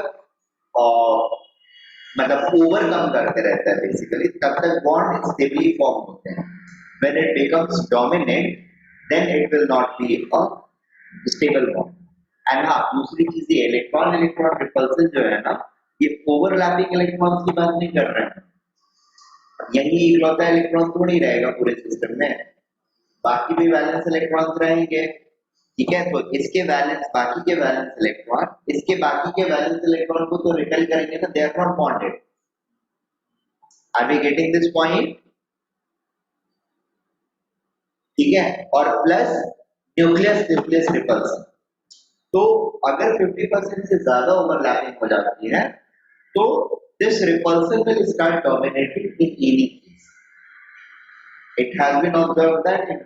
मतलब ओवरकम करते रहता है बेसिकली, तब तक बॉन्ड स्टेबली फॉर्म होते हैं. When it becomes dominant then it will not be a stable bond. And हाँ, दूसरी चीज ये इलेक्ट्रॉन रिपल्सन जो है ना, ये ओवरलैपिंग इलेक्ट्रॉन्स की बात नहीं कर रहे हैं. यही इकलौता इलेक्ट्रॉन थोड़ी रहेगा पूरे सिस्टम में, बाकी भी वैलेंस इलेक्ट्रॉन्स रहेंगे. ठीक है, तो इसके वैलेंस बाकी के वैलेंस इलेक्ट्रॉन इसके बाकी के वैलेंस इलेक्ट्रॉन को तो रिपेल करेंगे ना, they are not bonded. Are we getting this point? ठीक है, और प्लस न्यूक्लियस रिपल्सन. तो अगर 50% से ज्यादा ओवरलैपिंग हो जाती है तो this repulsion will start dominating in any case. It has been observed that in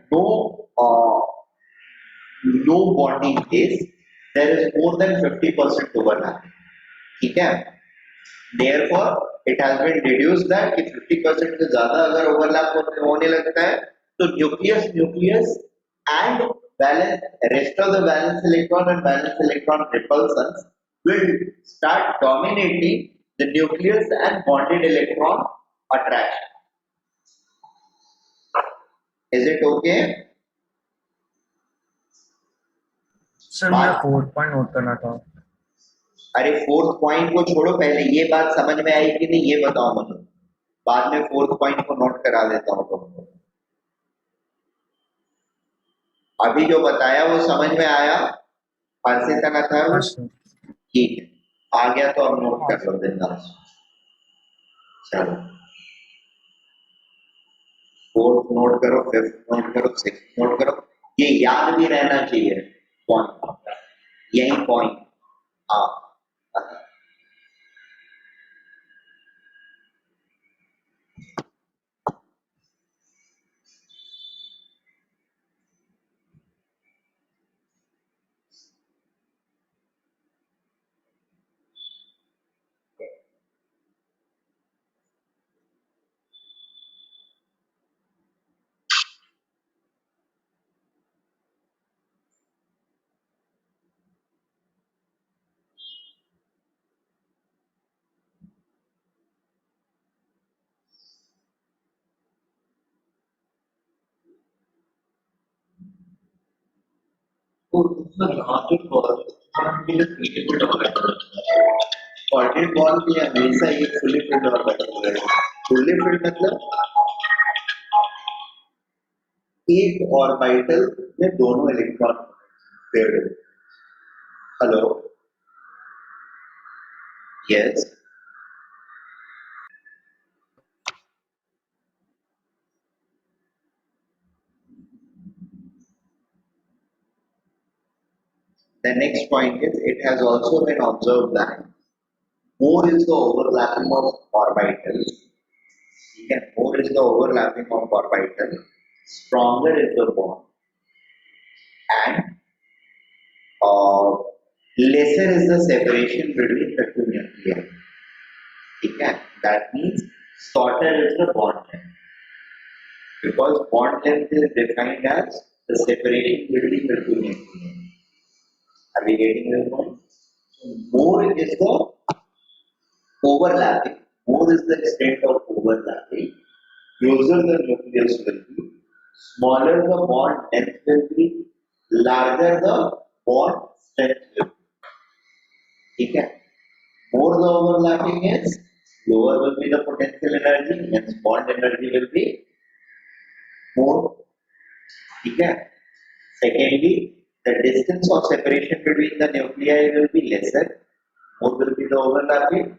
no bonding case there is more than 50% overlap. ठीक है, therefore it has been deduced that कि 50% से ज्यादा अगर overlap होने लगता है तो nucleus and rest of the valence electron and valence electron repulsions will start dominating the nucleus and bonded electron attraction. Is it okay? Sir मेरा 4th पॉइंट नोट करना था. अरे 4th पॉइंट को छोड़ो, पहले ये बात समझ में आई कि नहीं ये बताओ मुझे, बाद में 4th पॉइंट को नोट करा देता हूँ तुमको. अभी जो बताया वो समझ में आया? हर्षिता ना था? ठीक है, आ गया तो अब नोट कर लो देना. चलो 4th नोट करो, 5th नोट करो, 6th नोट करो. ये याद भी रहना चाहिए पॉइंट, यही पॉइंट. हाँ, ऑर्डिनरी बॉल के लिए हमेशा ये फुली फिल्ड होता है. फुली फिल्ड मतलब एक ऑर्बिटल में दोनों electron paired. Hello, yes. The next point is it has also been observed that more is the overlapping of orbitals. Again, more is the overlapping of orbital, stronger is the bond, and lesser is the separation between the two nuclei. ठीक है? That means shorter is the bond length. Because bond length is defined as the separation between the two nuclei. Are we getting the point? So more is the overlapping. More is the extent of overlapping. Closer the nucleus will be, smaller the bond length will be, larger the bond strength will be. ठीक है? More the overlapping is, lower will be the potential energy, hence bond energy will be more. ठीक है? Secondly, the distance of separation between the nuclei will be lesser. More will be the overlapping.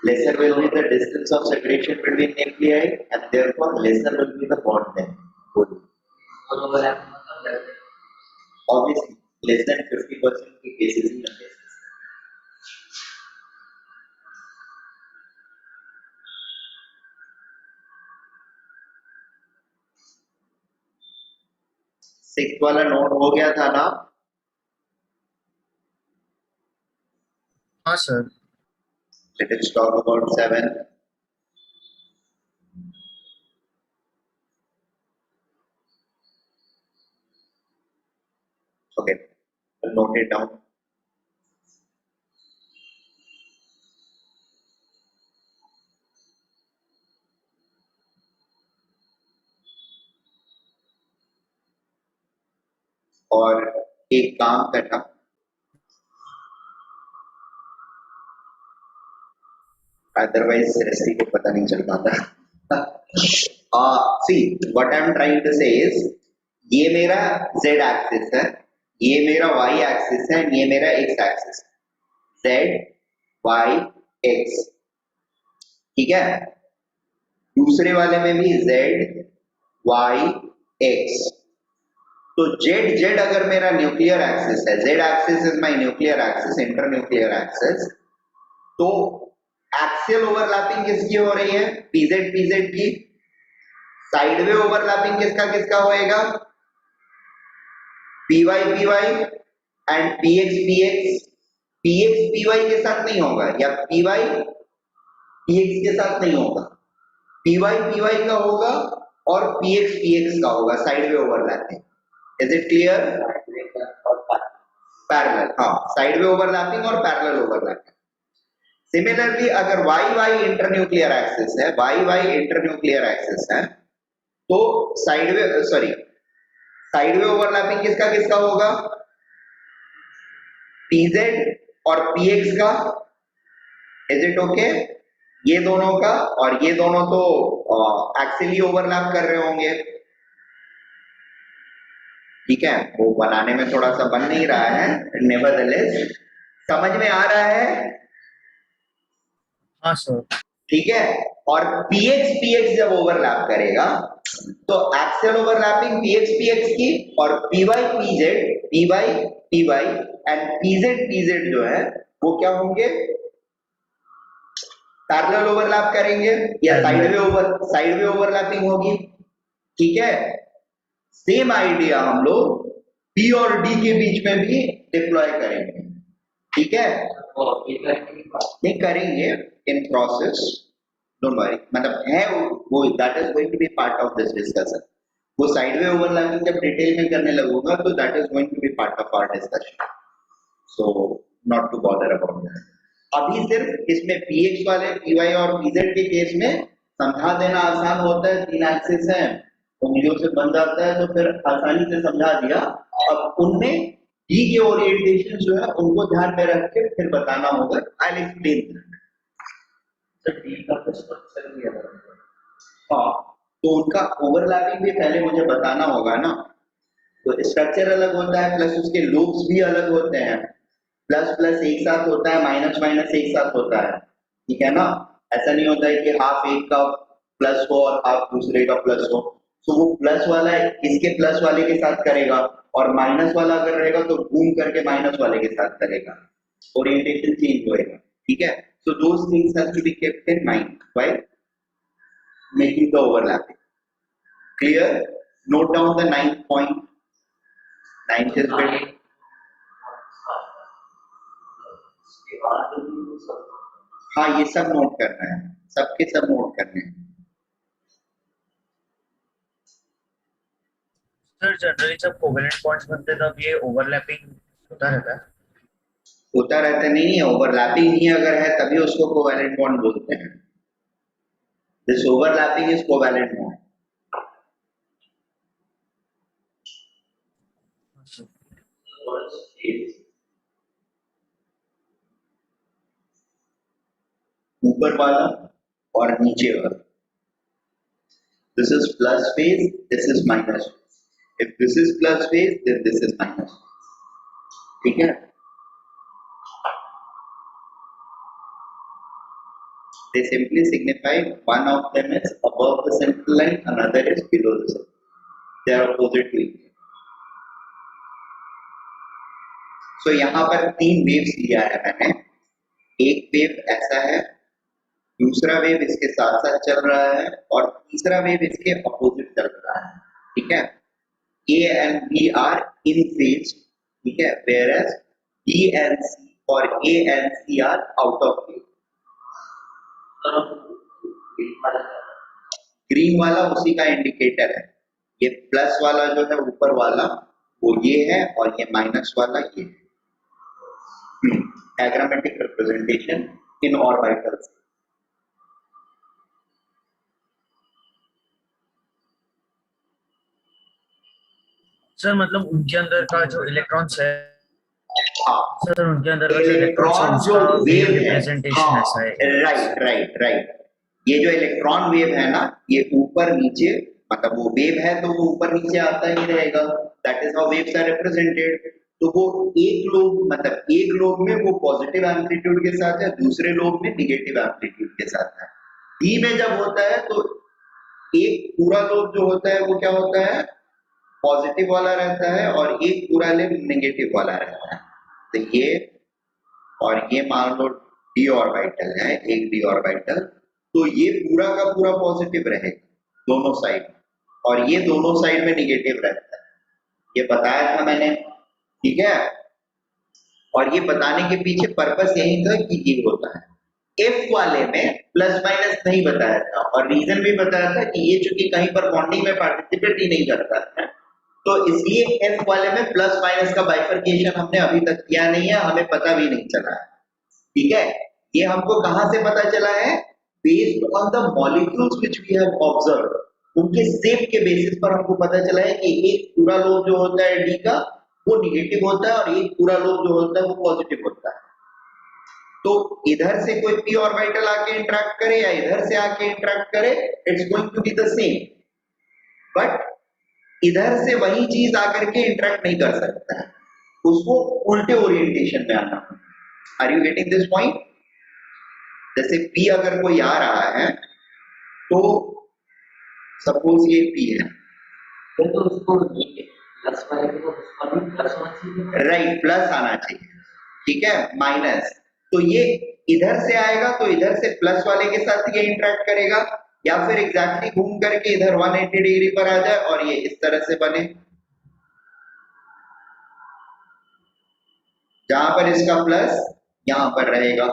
Lesser will be the distance of separation between nuclei, and therefore lesser will be the bond length. Good. Obviously, less than 50% के cases ही होते हैं. सिक्स वाला नोट हो गया था ना? हाँ sir. Let us talk about 7. Okay, I'll note it down. और एक काम करना, अदरवाइज रस्सी को पता नहीं चल पाता. See, what I'm trying to say is, ये मेरा z एक्सिस है, ये मेरा y एक्सिस है, ये मेरा x एक्सिस है. z y x. ठीक है? दूसरे वाले में भी z y x. तो z अगर मेरा न्यूक्लियर एक्सिस है, z axis is my nuclear axis, internuclear axis, तो एक्सियल ओवरलैपिंग किसकी हो रही है? pz की. साइड वे ओवरलैपिंग किसका होएगा? py and px. px py के साथ नहीं होगा, या py px के साथ नहीं होगा. py का होगा और px का होगा. Side way overlapping. Is it clear? Parallel. हाँ, साइड वे ओवरलैपिंग और पैरेलल ओवरलैपिंग. सिमिलरली अगर y इंटरन्यूक्लियर एक्सिस है, y इंटरन्यूक्लियर एक्सिस है, तो साइड वे ओवरलैपिंग किसका होगा? pz और px का. Is it okay? ये दोनों का, और ये दोनों तो एक्सियली ओवरलैप कर रहे होंगे. ठीक है? वो बनाने में थोड़ा सा बन नहीं रहा है, नेवरदलेस समझ में आ रहा है. हाँ सर. ठीक है? और px जब ओवरलैप करेगा तो एक्सियल ओवरलैपिंग px की, और py एंड pz जो है वो क्या होंगे? पैरेलल ओवरलैप करेंगे, या साइड वे ओवरलैपिंग होगी. ठीक है? सेम आइडिया हम लोग p और d के बीच में भी डिप्लॉय करेंगे. ठीक है? नहीं करेंगे इन प्रोसेस, डोंट वरी. मतलब है वो, that is going to be part of this discussion. वो साइड वे ओवरलैपिंग जब डिटेल में करने लगूंगा तो that is going to be part of our discussion. So not to bother about that. अभी सिर्फ इसमें px वाले py और pz के केस में समझा देना आसान होता है. 3 एक्सिस है, उंगलियों से बन जाता है, तो फिर आसानी से समझा दिया. अब उनमें d के ओरिएंटेशन जो है उनको ध्यान में रख के फिर बताना होगा. I will explain. हाँ, तो उनका ओवरलैपिंग भी पहले मुझे बताना होगा ना. तो स्ट्रक्चर अलग होता है, प्लस उसके लूप्स भी अलग होते हैं. प्लस एक साथ होता है, माइनस एक साथ होता है. ठीक है ना? ऐसा नहीं होता है कि हाफ एक का प्लस हो और हाफ दूसरे का प्लस हो. तो वो प्लस वाला इसके प्लस वाले के साथ करेगा, और माइनस वाला अगर रहेगा तो घूम करके माइनस वाले के साथ करेगा. ओरिएंटेशन चेंज होएगा. ठीक है? So those things have to be kept in mind while making the overlapping. Clear? Note down the 9th point. 9th is bit. हाँ ये सब नोट करना है, सबके सब नोट करने हैं। सर जनरली जब कोवेलेंट बॉन्ड्स बनते हैं तब ये ओवरलैपिंग होता रहता है। होता रहता नहीं है, ओवरलैपिंग ही अगर है तभी उसको कोवैलेंट बॉन्ड बोलते हैं। This overlapping is covalent bond. ऊपर वाला और नीचे वाला, this is plus phase, this is minus phase. If this is plus phase then this is minus, ठीक है। They simply signify one of them is above the central line, another is below the central line. They are opposite to each other. So यहाँ पर तीन वेव्स लिया है मैंने, एक वेव ऐसा है, दूसरा वेव इसके साथ साथ चल रहा है और तीसरा वेव इसके अपोजिट चल रहा है, ठीक है। A and B are in phase, ठीक है, whereas B and C और A and C are out of phase। Green वाला उसी का इंडिकेटर है, ये प्लस वाला जो है ऊपर वाला वो ये है और ये माइनस वाला ये है। Diagrammatic representation in orbitals. Sir मतलब उनके अंदर का जो इलेक्ट्रॉन्स है, हाँ, सर उनके अंदर का जो इलेक्ट्रॉन्स है इलेक्ट्रॉन जो उसका वेव वेव है, रिप्रेजेंटेशन ऐसा है। Right right right. ये जो इलेक्ट्रॉन वेव है ना, ये ऊपर नीचे, मतलब वो वेव है तो वो ऊपर नीचे आता ही रहेगा, that is how waves are represented. तो वो एक लोब, मतलब एक लोब में वो पॉजिटिव एम्पलीट्यूड के साथ है, दूसरे लोब में निगेटिव एम्पलीट्यूड के साथ है। डी में जब होता है तो एक पूरा लोब जो होता है वो क्या होता है, पॉजिटिव वाला रहता है और एक पूरा लोब नेगेटिव वाला रहता है। तो ये और ये मान लो डी ऑर्बिटल है, एक डी ऑर्बिटल, तो ये पूरा का पूरा पॉजिटिव रहेगा दोनों साइड, और ये दोनों साइड में निगेटिव रहता है, ये बताया था मैंने, ठीक है। और ये बताने के पीछे पर्पस यही था कि ये होता है। एफ वाले में प्लस माइनस नहीं बताया था और रीजन भी बताया था कि ये चूंकि कहीं पर बॉन्डिंग में पार्टिसिपेट ही नहीं करता है, तो इसलिए एफ वाले में प्लस माइनस का बाइफरकेशन हमने अभी तक किया नहीं है, हमें पता भी नहीं चला है, ठीक है। ये हमको कहां से पता चला है, based on the molecules which we have observed, उनके शेप के बेसिस पर हमको पता चला है कि एक पूरा लोब जो होता है डी का वो निगेटिव होता है और एक पूरा लोब जो होता है वो पॉजिटिव होता है। तो इधर से कोई पी ऑर्बिटल आके इंटरेक्ट करे या इधर से आके इंटरेक्ट करे, it's going to be the same, but इधर से वही चीज आकर के इंटरेक्ट नहीं कर सकता है, उसको उल्टे ओरिएंटेशन में आना। Are you getting this point? जैसे P अगर कोई आ रहा है तो सपोज ये P है, तो उसको प्लस राइट, प्लस आना चाहिए, ठीक है, माइनस, तो ये इधर से आएगा तो इधर से प्लस वाले के साथ ये इंटरेक्ट करेगा, या फिर एग्जैक्टली घूम करके इधर 180 डिग्री पर आ जाए और ये इस तरह से बने, जहां पर इसका प्लस यहां पर रहेगा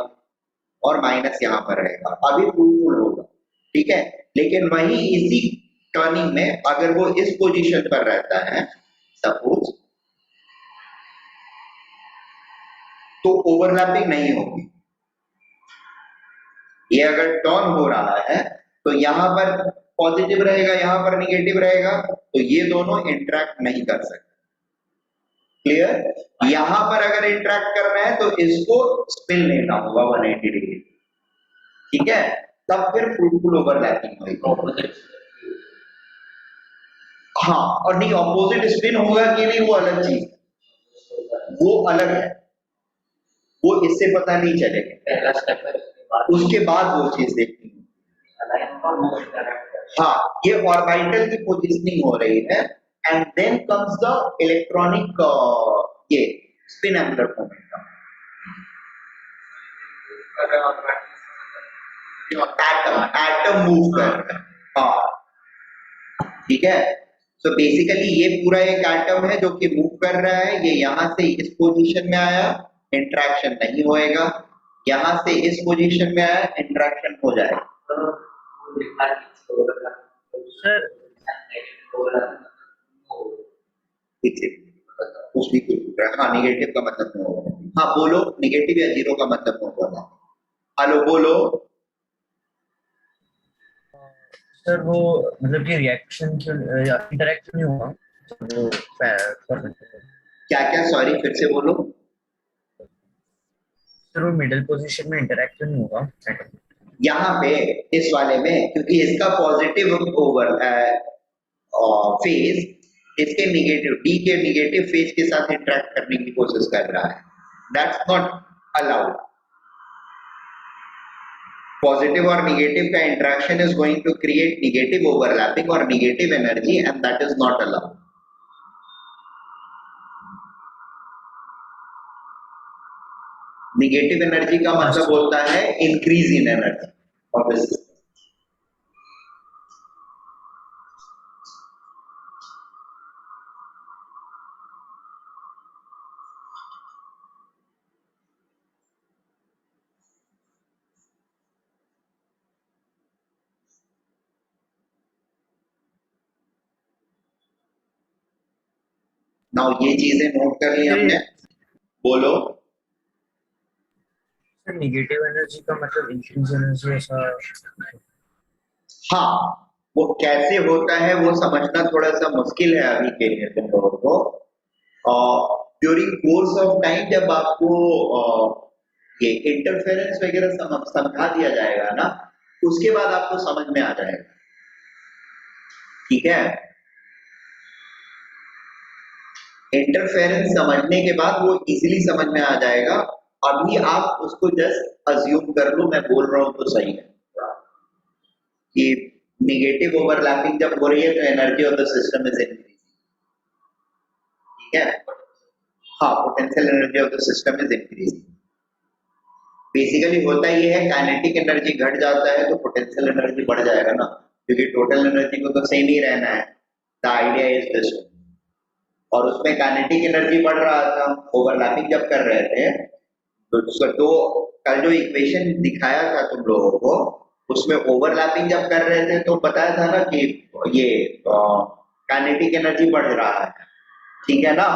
और माइनस यहां पर रहेगा, अभी फ्रूटफुल होगा, ठीक है। लेकिन वही इसी टर्निंग में अगर वो इस पोजीशन पर रहता है सपोज, तो ओवरलैपिंग नहीं होगी। ये अगर टर्न हो रहा है तो यहां पर पॉजिटिव रहेगा, यहां पर निगेटिव रहेगा, तो ये दोनों इंटरेक्ट नहीं कर सकते, क्लियर। यहां पर अगर इंटरेक्ट करना है तो इसको स्पिन लेना होगा 180 डिग्री, ठीक है, तब फिर फ्रूटफुल ओवरलैपिंग होगी। हाँ, और नहीं ऑपोजिट स्पिन होगा कि नहीं वो अलग चीज, वो अलग है, वो इससे पता नहीं चलेगा, पहला स्टेप है, उसके बाद वो चीज देखनी है। हाँ, ये ऑर्बिटल की पोजीशनिंग हो रही है and then comes the electronic ये spin angular momentum, atom move कर रहा है, हाँ, ठीक है। सो बेसिकली ये पूरा एक एटम है जो कि मूव कर रहा है, ये यहां से इस पोजीशन में आया, इंटरेक्शन नहीं होएगा, यहाँ से इस पोजीशन में आया, इंटरेक्शन हो जाएगा। सर पीछे कुछ भी कुछ हाँ, निगेटिव का मतलब नो होगा। हाँ बोलो, निगेटिव या जीरो का मतलब नो होगा। हेलो बोलो। सर वो मतलब कि रिएक्शन क्यों या इंटरेक्शन नहीं हुआ वो क्या क्या, सॉरी फिर से बोलो। सर वो मिडिल पोजीशन में इंटरेक्शन नहीं हुआ यहाँ पे इस वाले में, क्योंकि इसका पॉजिटिव ओवर फेज इसके निगेटिव, डी के निगेटिव फेज के साथ इंटरेक्ट करने की कोशिश कर रहा है, दैट्स नॉट अलाउड। पॉजिटिव और निगेटिव का interaction is going to create negative overlapping और negative energy, and that is not allowed. Negative energy का मतलब होता है increase in energy of the system. Now ये चीजें नोट कर ली हमने, बोलो। सर निगेटिव एनर्जी का मतलब इंक्रीज एनर्जी ऐसा। हाँ, वो कैसे होता है वो समझना थोड़ा सा मुश्किल है अभी के लिए तुम लोगों को। ड्यूरिंग कोर्स ऑफ टाइम जब आपको ये इंटरफेरेंस वगैरह समझा दिया जाएगा ना, उसके बाद आपको समझ में आ जाएगा, ठीक है। इंटरफेरेंस समझने के बाद वो इजीली समझ में आ जाएगा। अभी आप उसको जस्ट अज्यूम कर लो, मैं बोल रहा हूं तो सही है कि निगेटिव ओवरलैपिंग जब हो रही है तो energy of the system is increasing, ठीक है। हाँ, potential energy of the system is increasing. Basically होता ये है, काइनेटिक एनर्जी घट जाता है तो पोटेंशियल एनर्जी बढ़ जाएगा ना, क्योंकि टोटल एनर्जी को तो सेम ही रहना है। The idea is this. और उसमें काइनेटिक एनर्जी बढ़ रहा था, ओवरलैपिंग जब कर रहे थे तो कल जो इक्वेशन दिखाया था तुम लोगों को, उसमें ओवरलैपिंग जब कर रहे थे तो बताया था ना कि ये काइनेटिक एनर्जी बढ़ रहा है, ठीक है ना।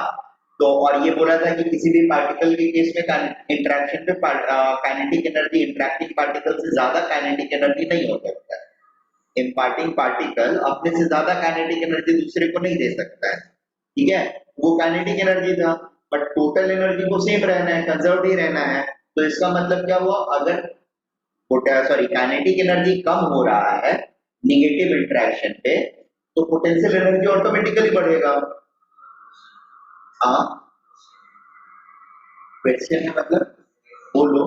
तो और ये बोला था कि किसी भी पार्टिकल के केस में इंटरेक्शन पे काइनेटिक एनर्जी इंटरेक्टिंग पार्टिकल से ज्यादा काइनेटिक एनर्जी नहीं हो सकता है। इम्पार्टिंग पार्टिकल अपने से ज्यादा काइनेटिक एनर्जी दूसरे को नहीं दे सकता है, ठीक है। वो काइनेटिक एनर्जी था, बट टोटल एनर्जी को सेम रहना है, कंजर्व ही रहना है। तो इसका मतलब क्या हुआ, अगर काइनेटिक एनर्जी कम हो रहा है निगेटिव इंटरेक्शन पे, तो पोटेंशियल एनर्जी ऑटोमेटिकली बढ़ेगा। हाँ, क्वेश्चन है मतलब बोलो।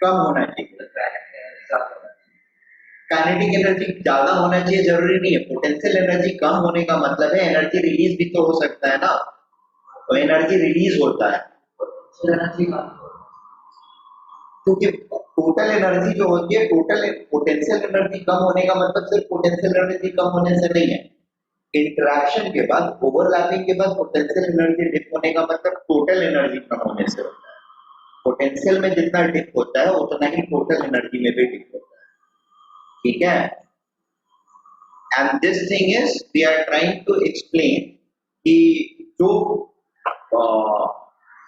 कम होना चाहिए, काइनेटिक एनर्जी ज्यादा होना चाहिए जरूरी नहीं है। पोटेंशियल एनर्जी कम होने का मतलब है एनर्जी रिलीज भी तो हो सकता है ना, तो एनर्जी रिलीज होता है क्योंकि टोटल एनर्जी जो होती है, टोटल पोटेंशियल एनर्जी कम होने का मतलब सिर्फ पोटेंशियल एनर्जी कम होने से नहीं है। इंटरेक्शन के बाद, ओवरलैपिंग के बाद पोटेंशियल एनर्जी डिप होने का मतलब टोटल एनर्जी कम होने से होता है। पोटेंशियल में जितना डिप होता है उतना ही टोटल एनर्जी में भी डिप होता है, ठीक है। And this thing is we are trying to explain कि जो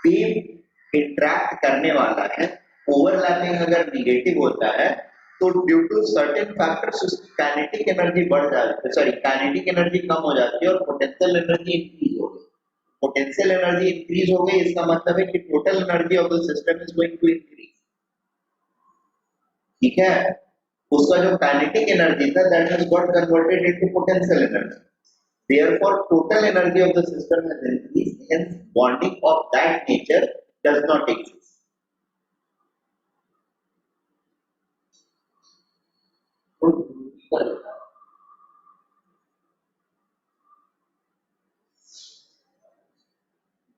वेव इंटरैक्ट करने वाला है, ओवरलैपिंग अगर निगेटिव होता है तो ड्यू टू सर्टेन फैक्टर्स उसकी काइनेटिक एनर्जी बढ़ जाती है, सॉरी काइनेटिक एनर्जी कम हो जाती है और पोटेंशियल एनर्जी इंक्रीज हो गई। पोटेंशियल एनर्जी इंक्रीज हो गई, इसका मतलब है कि total energy of the system is going to increase, ठीक है। उसका जो काइनेटिक एनर्जी था that has got converted into potential energy, therefore total energy of the system has increased, hence bonding of that nature does not exist.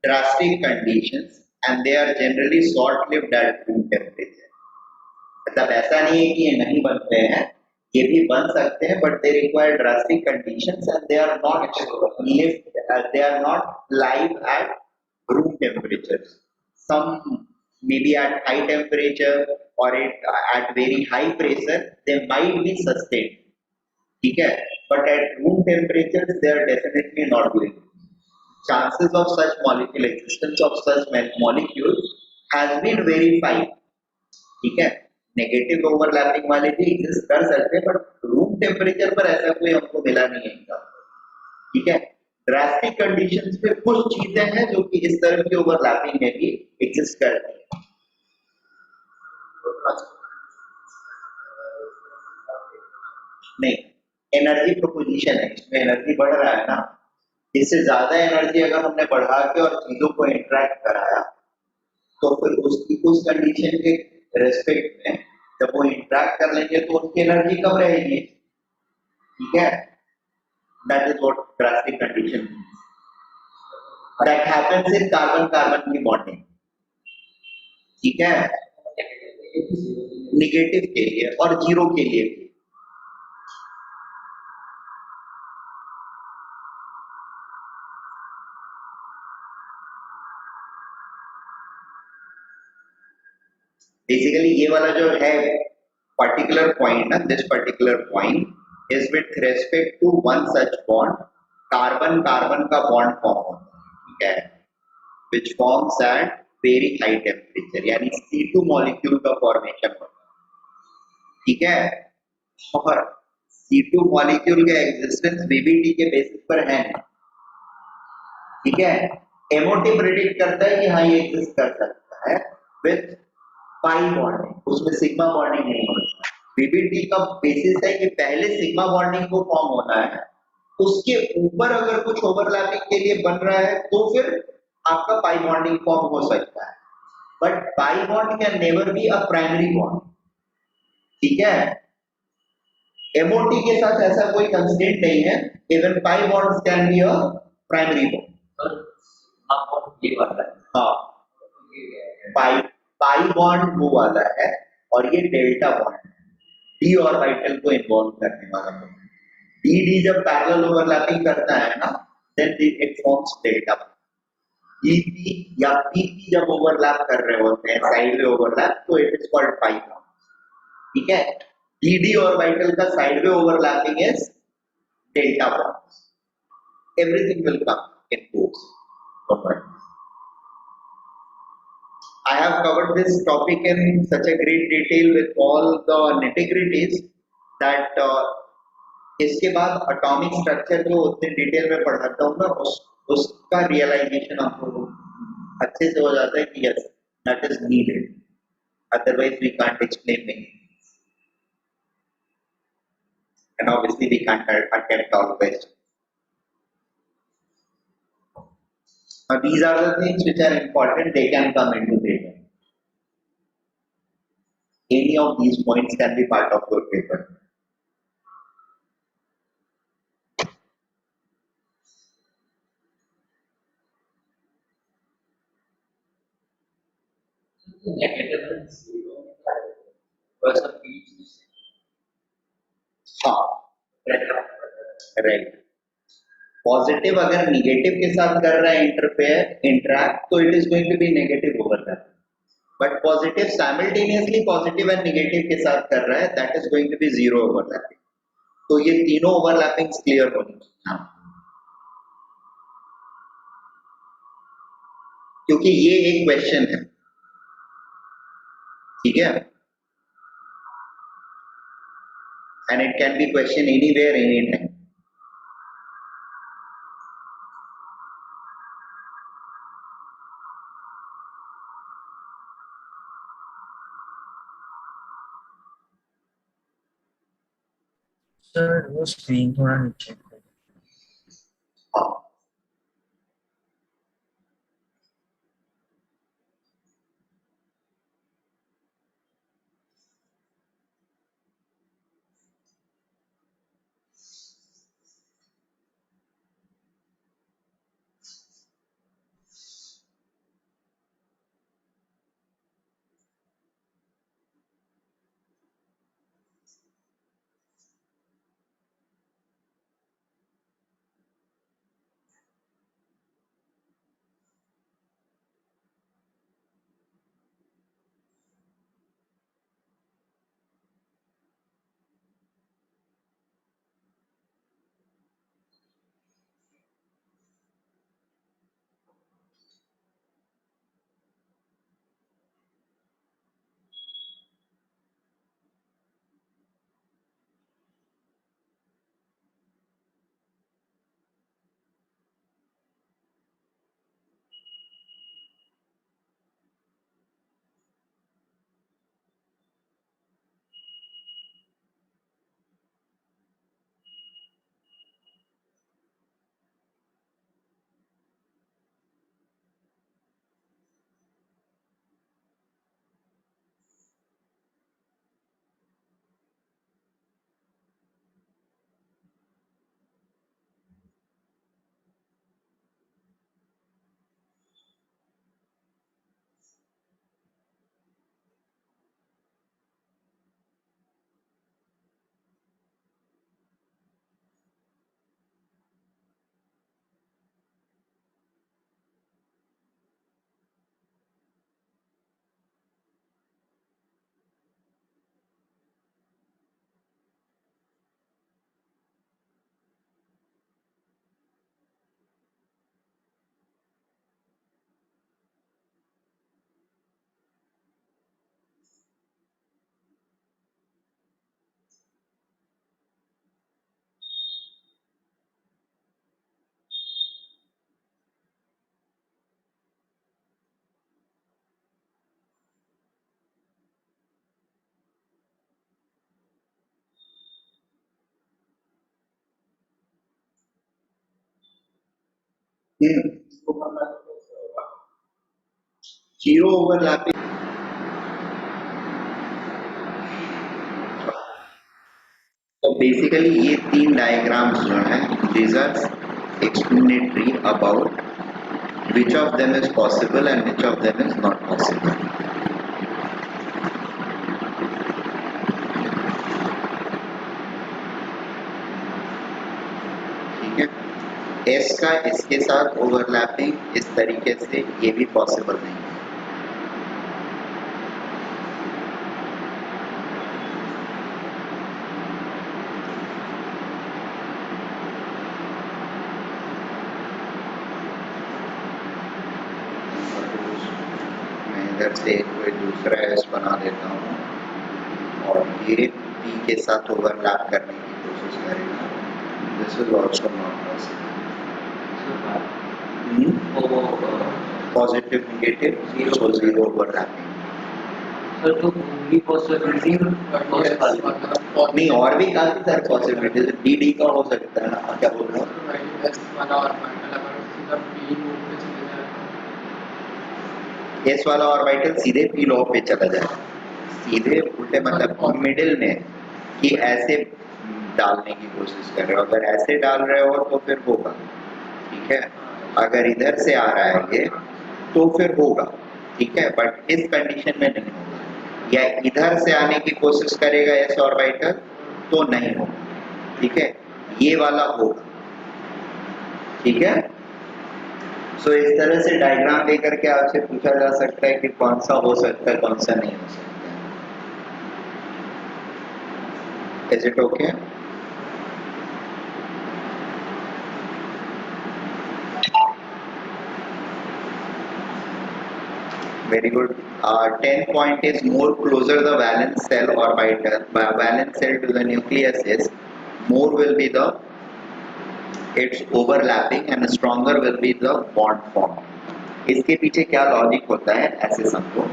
Drastic conditions and they are generally short lived at room temperature. मतलब ऐसा नहीं है कि ये नहीं बनते हैं, ये भी बन सकते हैं, but they require drastic conditions and they are not they are not live at room temperatures. Some maybe at high temperature or at very high pressure, they might be sustained. ठीक है, but at room temperatures they are definitely not doing. Chances of such molecule existence of such molecules has been verified. ठीक है, नेगेटिव ओवरलैपिंग वाले भी एग्जिस्ट कर सकते हैं, बट रूम टेम्परेचर पर ऐसा कोई हमको मिला नहीं है एग्जाम्पल। ठीक है, ड्रास्टिक कंडीशंस पे कुछ चीजें हैं जो कि इस तरह की ओवरलैपिंग में भी एग्जिस्ट करती है। नहीं, एनर्जी प्रोपोजिशन है, इसमें एनर्जी बढ़ रहा है ना, इससे ज्यादा एनर्जी अगर हमने बढ़ा के और चीजों को इंटरेक्ट कराया तो फिर उसकी उस कंडीशन के रेस्पेक्ट में जब वो इंटरेक्ट कर लेंगे तो उसकी एनर्जी कम रहेगी। ठीक है, that is what drastic condition that happens in carbon carbon की बॉन्डिंग। ठीक है, निगेटिव के लिए और जीरो के लिए भी। बेसिकली ये वाला जो है पर्टिकुलर पॉइंट ना, this particular point is with respect to one such bond, carbon carbon का बॉन्ड फॉर्म होता है। ठीक है, which forms at very high temperature, यानी C2 मॉलिक्यूल का फॉर्मेशन होता है। ठीक है, और C2 मॉलिक्यूल का एग्जिस्टेंस BBT के बेसिस पर है। ठीक है, MOT प्रेडिक्ट करता है कि हाँ ये एग्जिस्ट कर सकता है विथ पाई बॉन्डिंग, उसमें सिग्मा बॉन्डिंग नहीं होता। बीबीटी का बेसिस है कि पहले सिग्मा बॉन्डिंग को फॉर्म होना है, उसके ऊपर अगर कुछ ओवरलैपिंग के लिए बन रहा है तो फिर आपका पाई बॉन्डिंग फॉर्म हो सकता है, but pi bond can never be a primary bond. ठीक है, एमओटी के साथ ऐसा कोई कंस्ट्रेंट नहीं है, even pi bonds can be a primary bond. हाँ, पाई पाई बॉन्ड वो वाला है और ये डेल्टा बॉन्ड है, डी ऑर्बिटल को इन्वॉल्व करने वाला बॉन्ड। डी डी जब पैरेलल ओवरलैपिंग करता है ना, then it forms delta bond. P या पी जब ओवरलैप कर रहे होते हैं साइडवे ओवरलैप, तो it is called pi bond. ठीक है, डी डी ऑर्बिटल का sideway overlapping is delta bond. Everything will come in course. I have covered this topic in such a great detail with all the nitty-gritties that इसके बाद atomic structure जो उतने डिटेल में पढ़ाता हूँ ना, उसका realization आपको अच्छे से हो जाता है कि yes, that is needed. Otherwise we can't explain many things. And obviously we can't attempt all questions. Now these are the things which are important, they can come into data. Any of these points can be part of your paper. हाँ, राइट। पॉजिटिव अगर निगेटिव के साथ कर रहा है इंटरैक्ट, तो it is going to be negative overlap. But positive simultaneously positive and negative के साथ कर रहा है, that is going to be zero overlapping. तो ये तीनों ओवरलैपिंग्स क्लियर होनी चाहिए, क्योंकि ये एक क्वेश्चन है। ठीक है, and it can be question anywhere any time. Sir वो स्क्रीन थोड़ा नीचे हाँ, जीरो ओवरलैपिंग। तो बेसिकली ये तीन डायग्राम्स जो हैं, these are explanatory about which of them is possible and which of them is not possible. ठीक है, S का इसके साथ ओवरलैपिंग इस तरीके से ये भी पॉसिबल नहीं है। मैं इधर से कोई दूसरा S बना देता हूँ और ये P के साथ ओवरलैप करने की कोशिश करेगा। This is also not possible. Positive negative zero overlapping. Sir तो ओनली पॉसिबिलिटी नहीं, और भी काफी सारी पॉसिबिलिटीज डी डी का हो सकता है ना, क्या बोल रहे हो? एस वाला ऑर्बिटल सीधे पी लॉ पे चला जाए, सीधे उल्टे मतलब मिडिल में कि ऐसे डालने की कोशिश कर रहे हो। अगर ऐसे डाल रहे हो तो फिर होगा, ठीक है। अगर इधर से आ रहा है ये तो फिर होगा, ठीक है, बट इस कंडीशन में नहीं होगा। या इधर से आने की कोशिश करेगा एस ऑर्बिटल तो नहीं होगा, ठीक है, ये वाला होगा, ठीक है। सो इस तरह से डायग्राम देकर के आपसे पूछा जा सकता है कि कौन सा हो सकता है, कौन सा नहीं हो सकता है। Is it okay? Very good. 10 point is more closer the valence cell orbital, valence cell to the nucleus is, more will be the its overlapping and stronger will be the bond form. इसके पीछे क्या लॉजिक होता है ऐसे समझो।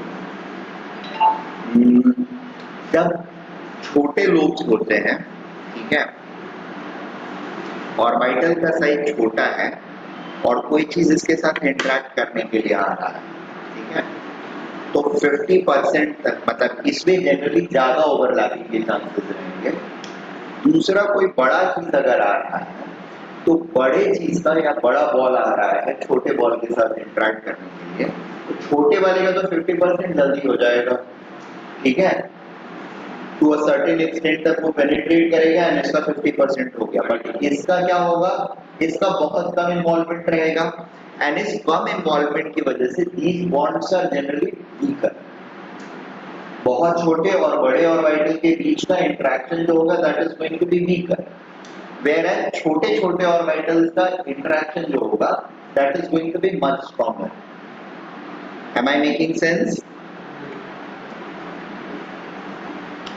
जब छोटे लोब्स होते हैं, ठीक है, ऑर्बिटल का साइज छोटा है और कोई चीज इसके साथ इंटरेक्ट करने के लिए आ रहा है, ठीक है, तो 50% तक, मतलब इसमें जनरली ज्यादा ओवरलैपिंग के चांसेस रहेंगे। दूसरा, कोई बड़ा चीज अगर आ रहा है तो बड़े चीज का या बड़ा बॉल आ रहा है छोटे बॉल के साथ इंटरेक्ट करने के लिए, तो छोटे वाले का तो 50% जल्दी हो जाएगा, ठीक है, टू अ सर्टेन एक्सटेंट तक वो पेनिट्रेट करेगा एंड इसका 50% हो गया। बट इसका क्या होगा, इसका बहुत कम इन्वॉल्वमेंट रहेगा एंड इस कम इन्वॉल्वमेंट की वजह से these bonds are generally weaker। बहुत छोटे और बड़े ऑर्बिटल के बीच का इंटरेक्शन जो होगा that is going to be weaker, whereas छोटे छोटे ऑर्बिटल्स का इंटरेक्शन जो होगा that is going to be much stronger. Am I making sense?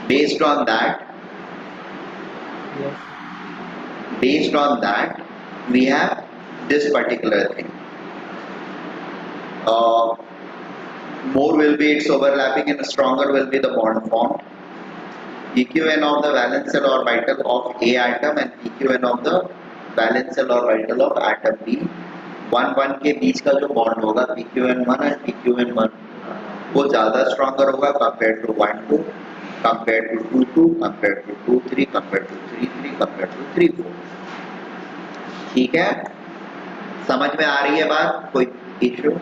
Based on that, we have this particular thing. More will be its overlapping and stronger will be the bond formed. PQN of the valence shell orbital of A atom and PQN of the valence shell orbital of atom B, 1-1 के बीच का जो बॉन्ड होगा PQN1 और PQN1 वो ज्यादा स्ट्रॉन्गर होगा compare to 1-2, compare to 2-2, compare to 2-3, compare to 3-3, compare to 3-4। ठीक है, समझ में आ रही है बात? कोई इश्यू?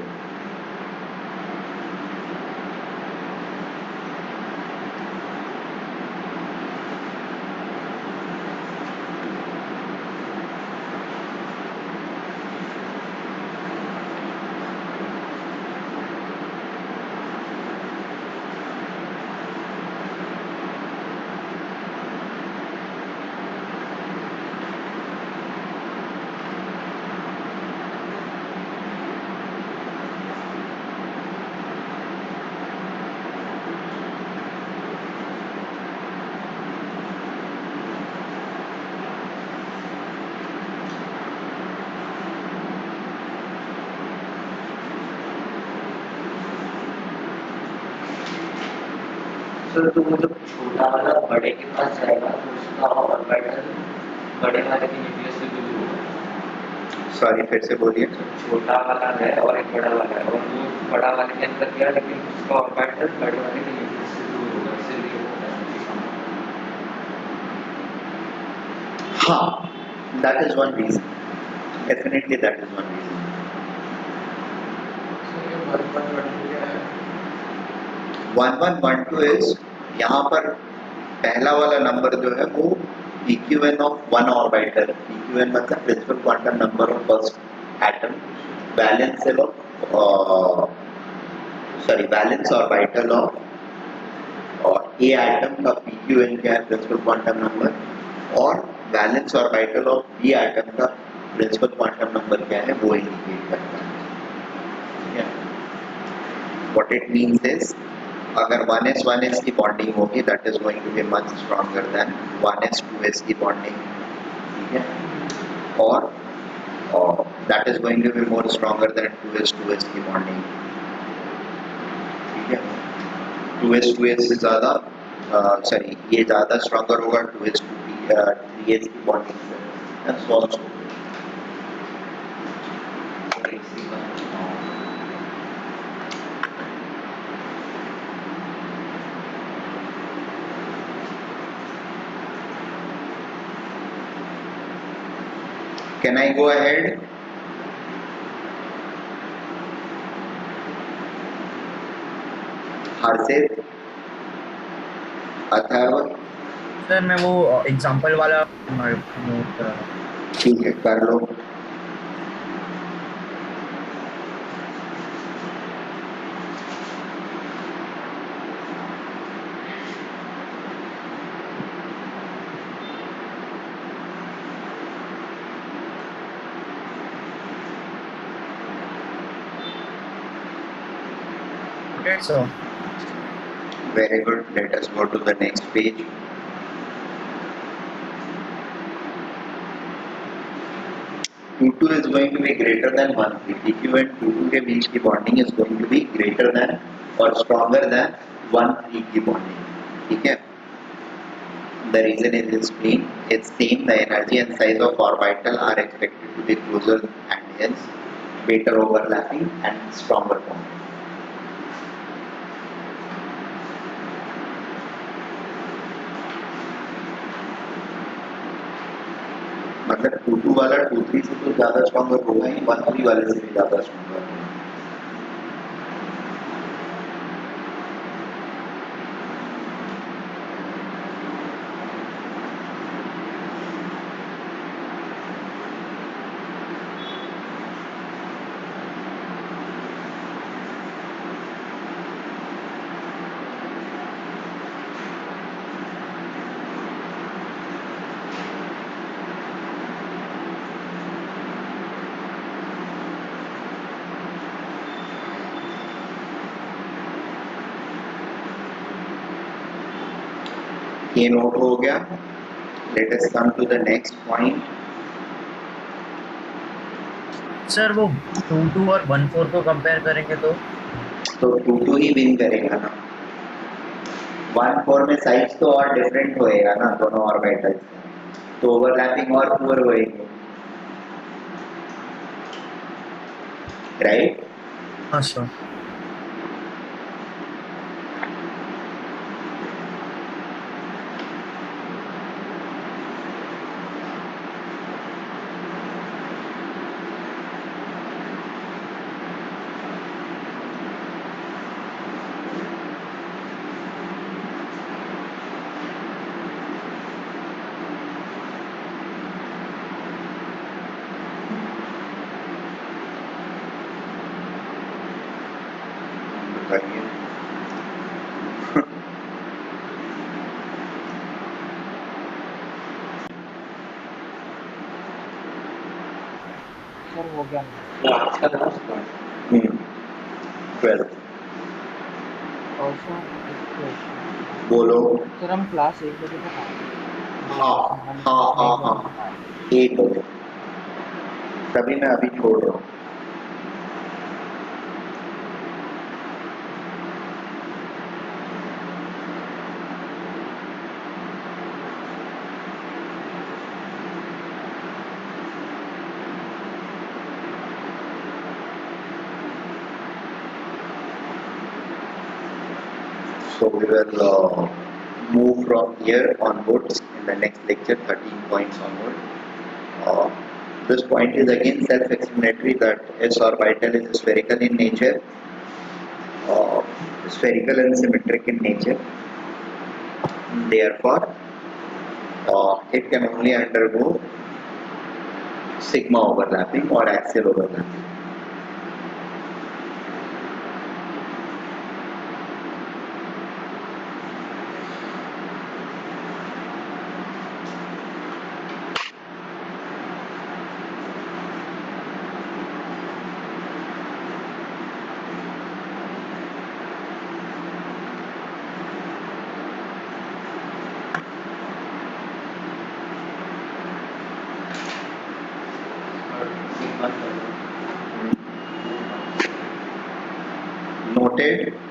तो मतलब छोटा वाला बड़े के पास जाएगा तो उसका ऑर्बिटल बड़े वाले के न्यूक्लियस से दूर होगा। सॉरी फिर से बोलिए। छोटा वाला है और एक बड़ा वाला है, और वो बड़ा वाले के अंदर गया, लेकिन उसका ऑर्बिटल बड़े वाले के न्यूक्लियस से दूर होगा, इसीलिए वो एनर्जी कम होगा। हाँ, that is one reason. Definitely that is one reason. So ये 1.12 क्या है? 1112 is यहाँ पर पहला वाला नंबर जो है वो PQN of one orbital. PQN मतलब principal quantum number of first atom. Valence cell of valence orbital of और A atom का PQN क्या है, principal quantum number, और valence orbital of B atom का principal quantum number क्या है वो indicate करता है. ठीक है? What it means is अगर 1s की बॉन्डिंग होगी that is going to be much stronger than 1s 2s की बॉन्डिंग. ठीक है? और that is going to be more stronger than 2s 2s की बॉन्डिंग. ठीक है? 2s से ज़्यादा ये ज़्यादा स्ट्रॉन्गर होगा 2s 3s की बॉन्डिंग से. That's also Can I go ahead? Harshit, Atharva, sir मैं वो एग्जांपल वाला नोट कर रहा था. ठीक है कर लो. Okay, so Very good. Let us go to the next page. Two is going to be greater than 1 3. PQ and 2 के बीच की bonding is going to be greater than or stronger than 1 3 की bonding. ठीक है? The reason is explained. Its same, the energy and size of orbital are expected to be closer and hence better overlapping and stronger bonding. मतलब 2 वाला 2 3 से तो ज़्यादा स्ट्रॉन्गर होगा ही, 1 3 वाले से भी ज़्यादा स्ट्रॉन्गर होगा. ये नोट हो गया. Let us come to the next point. Sir वो 2 और 1 4 को कंपेयर करेंगे तो 2 ही विन करेगा ना. 1 4 में साइज तो और डिफरेंट होएगा ना दोनों ऑर्बिटल्स, तो ओवरलैपिंग और पुअर होएगी, राइट? हाँ सर. बताइए. सर हो गया. तो आज का लास्ट पॉइंट 12 ऑल्सो एक क्वेश्चन. बोलो. सर हम क्लास 1 बजे तक आएंगे. हाँ 1 बजे. तभी मैं अभी छोड़ रहा हूँ. So we will move from here onwards in the next lecture, 13 points onward. Uh, this point is again self-explanatory that S orbital is spherical in nature, spherical and symmetric in nature. Therefore, it can only undergo sigma overlapping or axial overlapping. Noted.